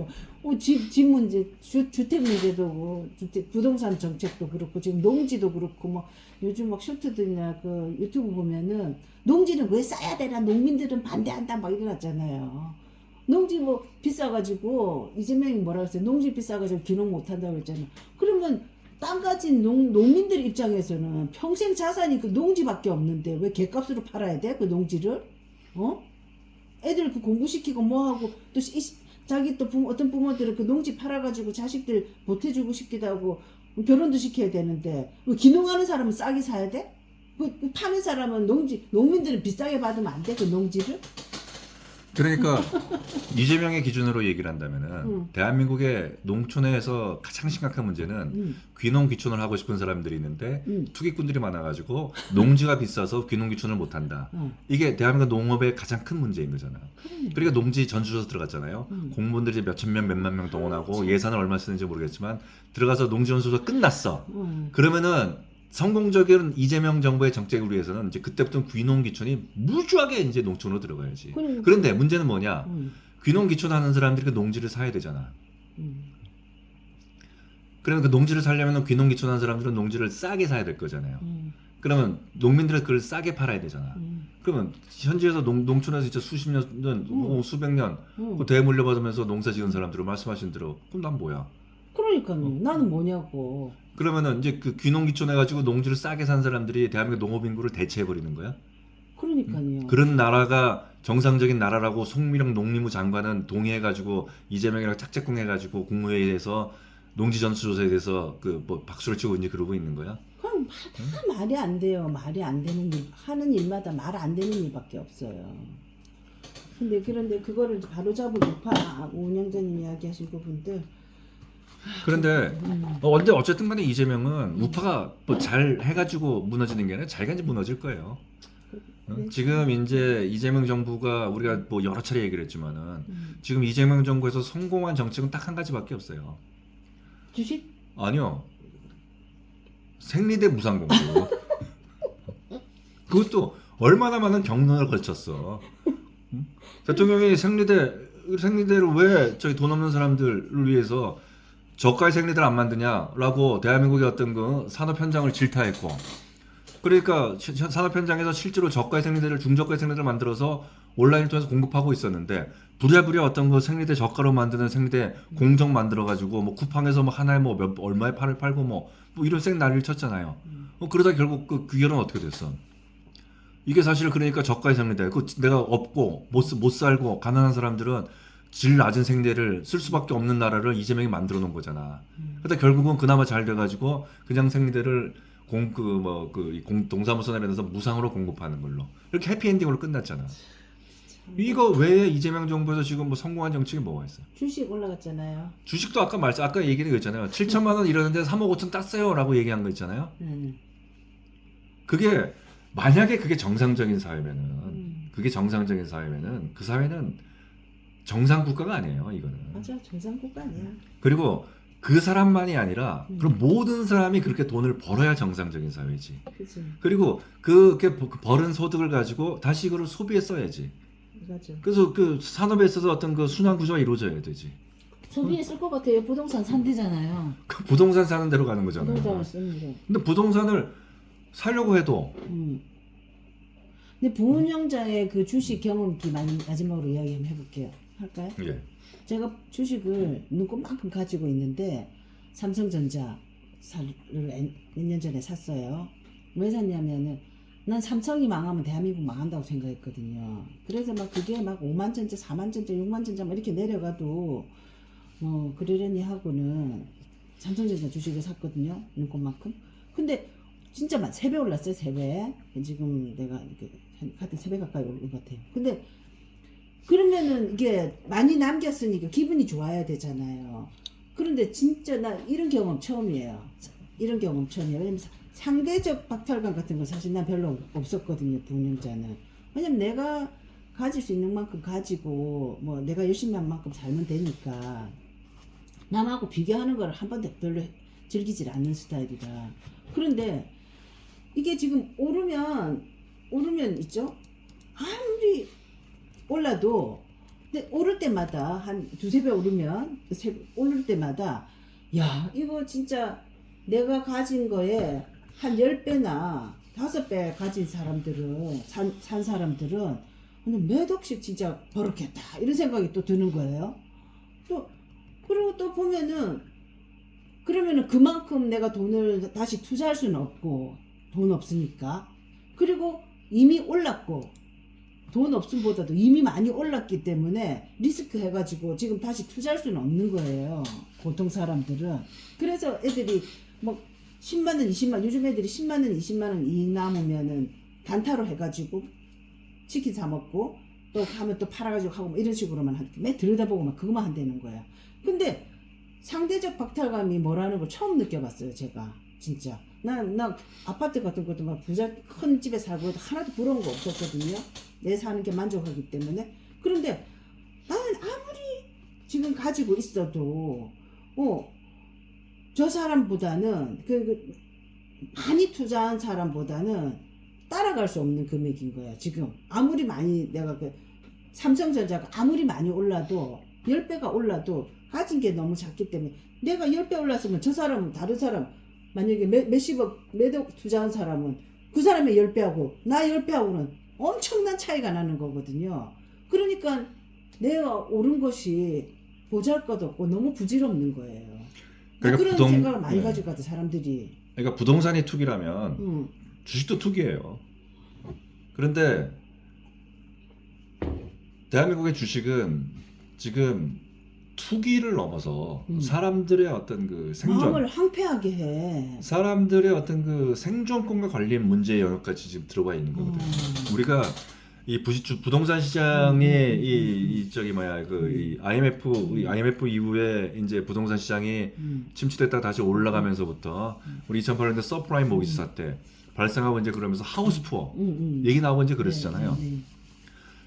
집 문제, 주택 문제도 주택 부동산 정책도 그렇고 지금 농지도 그렇고 뭐 요즘 막 쇼트들이나 그 유튜브 보면은 농지는 왜 싸야 되나 농민들은 반대한다 막 이러잖아요. 농지 뭐 비싸가지고 이재명이 뭐라 그랬어요? 농지 비싸가지고 귀농 못한다고 그랬잖아. 그러면 땅 가진 농민들 입장에서는 평생 자산이 그 농지밖에 없는데 왜 갯값으로 팔아야 돼? 그 농지를? 애들 그 공부시키고 뭐하고 또 자기 또 어떤 부모들은 그 농지 팔아가지고 자식들 보태주고 싶기도 하고 결혼도 시켜야 되는데 왜 귀농하는 사람은 싸게 사야 돼? 그 파는 사람은 농민들은 비싸게 받으면 안 돼? 그 농지를? 그러니까 이재명의 기준으로 얘기를 한다면은 대한민국의 농촌에서 가장 심각한 문제는 귀농 귀촌을 하고 싶은 사람들이 있는데 투기꾼들이 많아가지고 농지가 비싸서 귀농 귀촌을 못한다. 이게 대한민국 농업의 가장 큰 문제인 거잖아. 그러니까 농지 전수조사 들어갔잖아요. 공무원들이 몇천 명, 몇만 명 동원하고 예산을 얼마 쓰는지 모르겠지만 들어가서 농지 전수조사 끝났어. 그러면은 성공적인 이재명 정부의 정책을 위해서는 이제 그때부터 귀농 귀촌이 무주하게 이제 농촌으로 들어가야지. 그런데 문제는 뭐냐? 귀농 귀촌하는 사람들이 그 농지를 사야 되잖아. 그러면 그 농지를 사려면 귀농 귀촌하는 사람들은 농지를 싸게 사야 될 거잖아요. 그러면 농민들은 그걸 싸게 팔아야 되잖아. 그러면 현지에서 농촌에서 진짜 수십 년, 수백 년 그 대물려받으면서 농사 지은 사람들은 말씀하신 대로 그럼 난 뭐야? 그러니까요. 나는 뭐냐고. 그러면은 이제 그 귀농 귀촌해가지고 농지를 싸게 산 사람들이 대한민국 농업 인구를 대체해 버리는 거야. 그러니까요. 그런 나라가 정상적인 나라라고 송미령 농림부 장관은 동의해가지고 이재명이랑 짝짝꿍해가지고 국무회의에서 농지전수조사에 대해서 그 뭐 박수를 치고 이제 그러고 있는 거야? 그럼 다 말이 안 돼요. 말이 안 되는 일, 하는 일마다 말 안 되는 일밖에 없어요. 그런데 그거를 바로잡을 우파 운영자님 이야기하신 부분들. 그런데 근데 어쨌든 간에 이재명은 우파가 뭐 잘 해가지고 무너지는 게 아니라 자기가 이제 무너질 거예요. 지금 이제 이재명 정부가 우리가 뭐 여러 차례 얘기를 했지만은 지금 이재명 정부에서 성공한 정책은 딱 한 가지밖에 없어요. 주식? 아니요. 생리대 무상공급. 그것도 얼마나 많은 경론을 거쳤어. 대통령이 생리대를 왜 저기 돈 없는 사람들을 위해서 저가의 생리대를 안 만드냐라고 대한민국의 어떤 그 산업 현장을 질타했고, 그러니까 산업 현장에서 실제로 저가의 생리대를 중저가의 생리대를 만들어서 온라인을 통해서 공급하고 있었는데 부랴부랴 어떤 그 생리대 저가로 만드는 생리대 공정 만들어 가지고 뭐 쿠팡에서 뭐 하나에 뭐 얼마에 팔고 뭐 이런 생 난리를 쳤잖아요. 그러다 결국 그 귀결은 어떻게 됐어? 이게 사실 그러니까 저가의 생리대, 그 내가 없고 못 살고 가난한 사람들은 질 낮은 생리대를 쓸 수밖에 없는 나라를 이재명이 만들어 놓은 거잖아. 그러다 결국은 그나마 잘 돼가지고 그냥 생리대를 동사무소 내에서 무상으로 공급하는 걸로 이렇게 해피엔딩으로 끝났잖아. 이거 외에 이재명 정부에서 지금 뭐 성공한 정책이 뭐가 있어요? 주식 올라갔잖아요. 주식도 아까 얘기한 거 있잖아요. 7천만 원 이러는데 3억 5천 땄어요라고 얘기한 거 있잖아요. 그게 만약에 그게 정상적인 사회면은 그 사회는 정상 국가가 아니에요. 이거는. 맞아, 정상 국가 아니야. 그리고 그 사람만이 아니라 그럼 모든 사람이 그렇게 돈을 벌어야 정상적인 사회지. 그치. 그리고 그렇게 벌은 소득을 가지고 다시 이거를 소비에 써야지. 맞아. 그래서 그 산업에 있어서 어떤 그 순환 구조가 이루어져야 되지. 소비에 쓸 것 같아요. 부동산 산대잖아요. 그 부동산 사는 대로 가는 거잖아요. 부동산을 쓰는 게. 근데 부동산을 사려고 해도 근데 부운영자의 그 주식 경험기 마지막으로 이야기 한번 해볼게요. 할까요? 예. 제가 주식을 눈꽃만큼 가지고 있는데 삼성전자를 몇 년 전에 샀어요. 왜 샀냐면은 난 삼성이 망하면 대한민국 망한다고 생각했거든요. 그래서 막 그게 막 5만 전자, 4만 전자, 6만 전자 막 이렇게 내려가도 뭐 그러려니 하고는 삼성전자 주식을 샀거든요. 눈꽃만큼. 근데 진짜 막 3배 올랐어요. 3배. 지금 내가 이렇게 하여튼 3배 가까이 오른 것 같아요. 근데 그러면은 이게 많이 남겼으니까 기분이 좋아야 되잖아요. 그런데 진짜 나 이런 경험 처음이에요. 왜냐면 상대적 박탈감 같은 거 사실 난 별로 없었거든요. 부운영자는. 왜냐면 내가 가질 수 있는 만큼 가지고 뭐 내가 열심히 한 만큼 살면 되니까 남하고 비교하는 걸 한 번도 별로 즐기질 않는 스타일이라. 그런데 이게 지금 오르면 있죠. 아무리 올라도 근데 오를 때마다 한 두세 배 오르면 오를 때마다 야 이거 진짜 내가 가진 거에 한 10배나 5배 가진 사람들은 산 사람들은 몇 억씩 진짜 벌었겠다 이런 생각이 또 드는 거예요. 그리고 또 보면은 그러면은 그만큼 내가 돈을 다시 투자할 수는 없고 돈 없으니까. 그리고 이미 올랐고 돈 없음보다도 이미 많이 올랐기 때문에 리스크 해가지고 지금 다시 투자할 수는 없는 거예요. 보통 사람들은. 그래서 애들이 뭐 10만원 20만원 요즘 애들이 10만원 20만원 이익 남으면은 단타로 해가지고 치킨 사 먹고 또 하면 또 팔아가지고 하고 뭐 이런 식으로만 매 들여다보고 막 그것만 한다는 거야. 근데 상대적 박탈감이 뭐라는 걸 처음 느껴봤어요. 제가 진짜 나 아파트 같은 것도 막 부자 큰 집에 살고 해도 하나도 부러운 거 없었거든요. 내 사는 게 만족하기 때문에. 그런데 나는 아무리 지금 가지고 있어도 저 사람보다는 많이 투자한 사람보다는 따라갈 수 없는 금액인 거야. 지금 아무리 많이 내가 삼성전자가 아무리 많이 올라도 10배가 올라도 가진 게 너무 작기 때문에 내가 10배 올랐으면 저 사람은 다른 사람 만약에 몇십억 몇억 투자한 사람은 그 사람의 10배하고 나 10배하고는 엄청난 차이가 나는 거거든요. 그러니까 내가 오른 것이 보잘것없고 너무 부질없는 거예요. 그러니까 그런 생각을 많이 가지고 가서 사람들이. 그러니까 부동산이 투기라면 주식도 투기예요. 그런데 대한민국의 주식은 지금 투기를 넘어서 사람들의 어떤 그 마음을 생존, 황폐하게 해. 사람들의 어떤 그 생존권과 관련 문제의 영역까지 지금 들어가 있는 거거든. 우리가 이 부동산 시장의 이 저기 뭐야 이 IMF 이후에 이제 부동산 시장이 침체됐다가 다시 올라가면서부터 우리 2008년대 서프라임 모기지 사태 발생하고 이제 그러면서 하우스 푸어 얘기 나오고 이제 그랬잖아요. 네.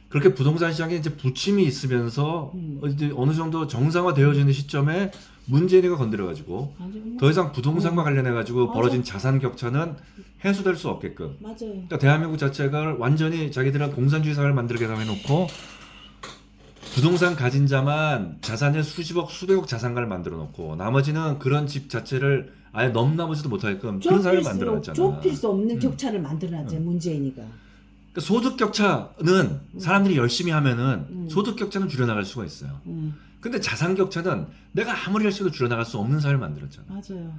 그렇게 부동산 시장에 이제 부침이 있으면서 이제 어느 정도 정상화되어지는 시점에 문재인이가 건드려가지고 아주 더 이상 부동산과 관련해가지고 맞아. 벌어진 자산 격차는 해소될 수 없게끔. 맞아요. 그러니까 대한민국 자체가 완전히 자기들은 공산주의 사회를 만들게 해놓고 부동산 가진 자만 자산의 수십억, 수백억 자산가를 만들어 놓고 나머지는 그런 집 자체를 아예 넘나보지도 못하게끔 그런 사회를 만들어놨잖아. 좁힐 수 없는 격차를 만들어놨지 문재인이가. 그러니까 소득 격차는 사람들이 열심히 하면은 소득 격차는 줄여나갈 수가 있어요. 근데 자산 격차는 내가 아무리 열심히 해도 줄여나갈 수 없는 사회를 만들었잖아. 맞아요.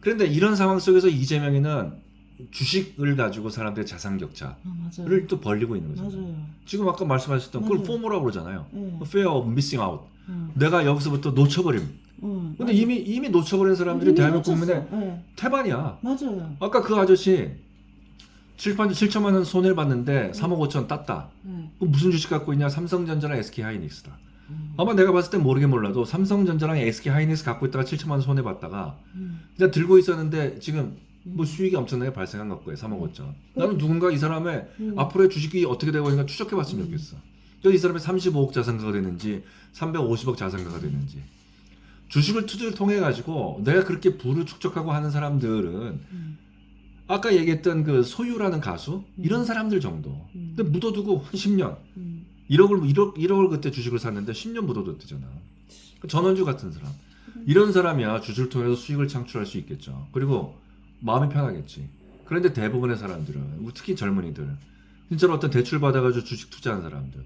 그런데 이런 상황 속에서 이재명이는 주식을 가지고 사람들의 자산 격차를 맞아요. 또 벌리고 있는 거잖아요. 맞아요. 지금 아까 말씀하셨던 그걸 맞아요. 포모라고 그러잖아요. 네. Fear of missing out. 내가 여기서부터 놓쳐버림. 근데 맞아요. 이미 놓쳐버린 사람들이 이미 대한민국 놓쳤어. 국민의 네. 태반이야. 맞아요. 아까 그 아저씨 7천만 원 손해를 봤는데 3억 5천 땄다. 네. 그 무슨 주식 갖고 있냐? 삼성전자랑 SK하이닉스다. 아마 내가 봤을 땐 모르긴 몰라도 삼성전자랑 SK하이닉스 갖고 있다가 7천만 원 손해 봤다가 그냥 들고 있었는데 지금 뭐 수익이 엄청나게 발생한 것 같고요. 3억 5천. 나는 누군가 이 사람의 앞으로의 주식이 어떻게 되고 있는가 추적해 봤으면 좋겠어. 그래서 이 사람이 35억 자산가가 되는지 350억 자산가가 되는지 주식을 투자를 통해 가지고 내가 그렇게 부를 축적하고 하는 사람들은 아까 얘기했던 그 소유라는 가수 이런 사람들 정도. 근데 묻어두고 한 10년 1억을 그때 주식을 샀는데 10년 묻어뒀대잖아. 전원주 같은 사람. 이런 사람이야 주식을 통해서 수익을 창출할 수 있겠죠. 그리고 마음이 편하겠지. 그런데 대부분의 사람들은 특히 젊은이들 진짜로 어떤 대출 받아가지고 주식 투자한 사람들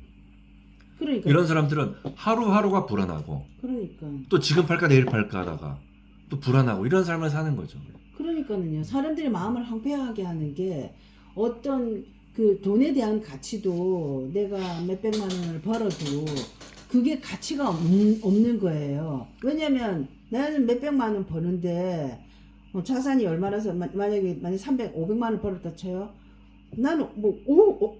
그러니까. 이런 사람들은 하루하루가 불안하고 그러니까. 또 지금 팔까 내일 팔까 하다가 또 불안하고 이런 삶을 사는 거죠. 그러니까는요. 사람들이 마음을 황폐하게 하는 게 어떤 그 돈에 대한 가치도 내가 몇백만 원을 벌어도 그게 가치가 없는 거예요. 왜냐면 나는 몇백만 원 버는데 자산이 얼마라서 만약에 500만 원 벌었다 쳐요. 나는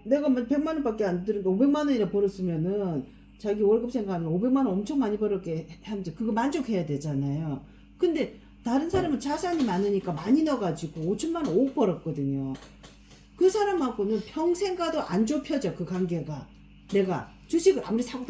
내가 100만 원밖에 안 들었는데 500만 원이나 벌었으면은 자기 월급 생각하면 500만 원 엄청 많이 벌었게 하면서 그거 만족해야 되잖아요. 근데 다른 사람은 자산이 많으니까 많이 넣어가지고 5천만 원 5억 벌었거든요. 그 사람하고는 평생 가도 안 좁혀져 그 관계가. 내가 주식을 아무리 사고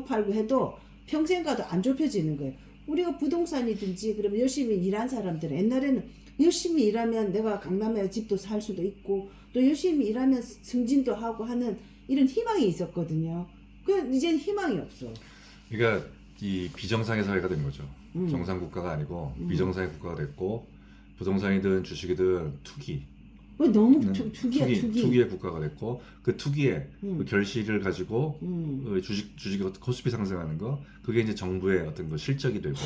팔고 해도 평생 가도 안 좁혀지는 거예요. 우리가 부동산이든지 그러면 열심히 일한 사람들은 옛날에는 열심히 일하면 내가 강남에 집도 살 수도 있고 또 열심히 일하면 승진도 하고 하는 이런 희망이 있었거든요. 그 이제는 희망이 없어. 그러니까 이 비정상의 사회가 된 거죠. 정상 국가가 아니고 비정상의 국가가 됐고 부동산이든 주식이든 투기. 왜 너무 투기야 투기. 투기의 국가가 됐고 그 투기의 그 결실을 가지고 주식이 코스피 상승하는 거 그게 이제 정부의 어떤 그 실적이 되고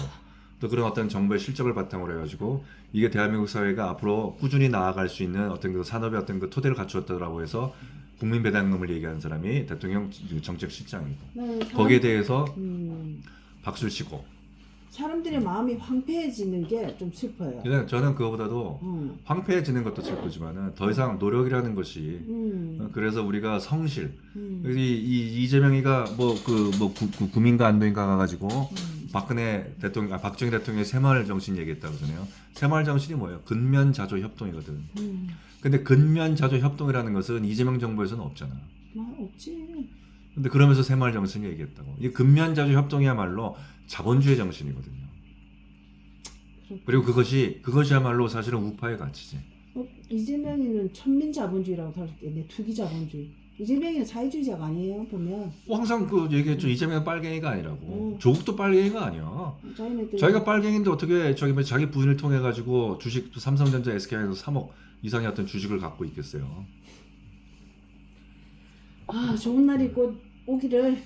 또 그런 어떤 정부의 실적을 바탕으로 해가지고 이게 대한민국 사회가 앞으로 꾸준히 나아갈 수 있는 어떤 그 산업의 어떤 그 토대를 갖추었다라고 해서 국민 배당금을 얘기하는 사람이 대통령 정책실장이고 거기에 대해서 박수를 치고 사람들의 마음이 황폐해지는 게 좀 슬퍼요. 그냥 저는 그거보다도 황폐해지는 것도 슬프지만은 더 이상 노력이라는 것이 그래서 우리가 성실 이 이재명이가 구민가 안도인가 가가지고 박정희 대통령의 새마을 정신 얘기했다고 그러잖아요. 새마을 정신이 뭐예요? 근면자조 협동이거든. 근데 근면자조 협동이라는 것은 이재명 정부에서는 없잖아. 없지. 근데 그러면서 새마을 정신을 얘기했다고. 이 근면자조 협동이야말로 자본주의 정신이거든요. 그리고 그것이야말로 사실은 우파의 가치지. 이재명이는 천민자본주의라고 다뤘겠네. 투기자본주의. 이재명이는 사회주의자가 아니에요 보면. 항상 그 얘기했죠. 이재명은 빨갱이가 아니라고. 조국도 빨갱이가 아니야. 자기네들 자기가 빨갱인데 어떻게 자기 부인을 통해 가지고 주식 삼성전자 SK에서 3억 이상의 어떤 주식을 갖고 있겠어요. 좋은 날이 곧 오기를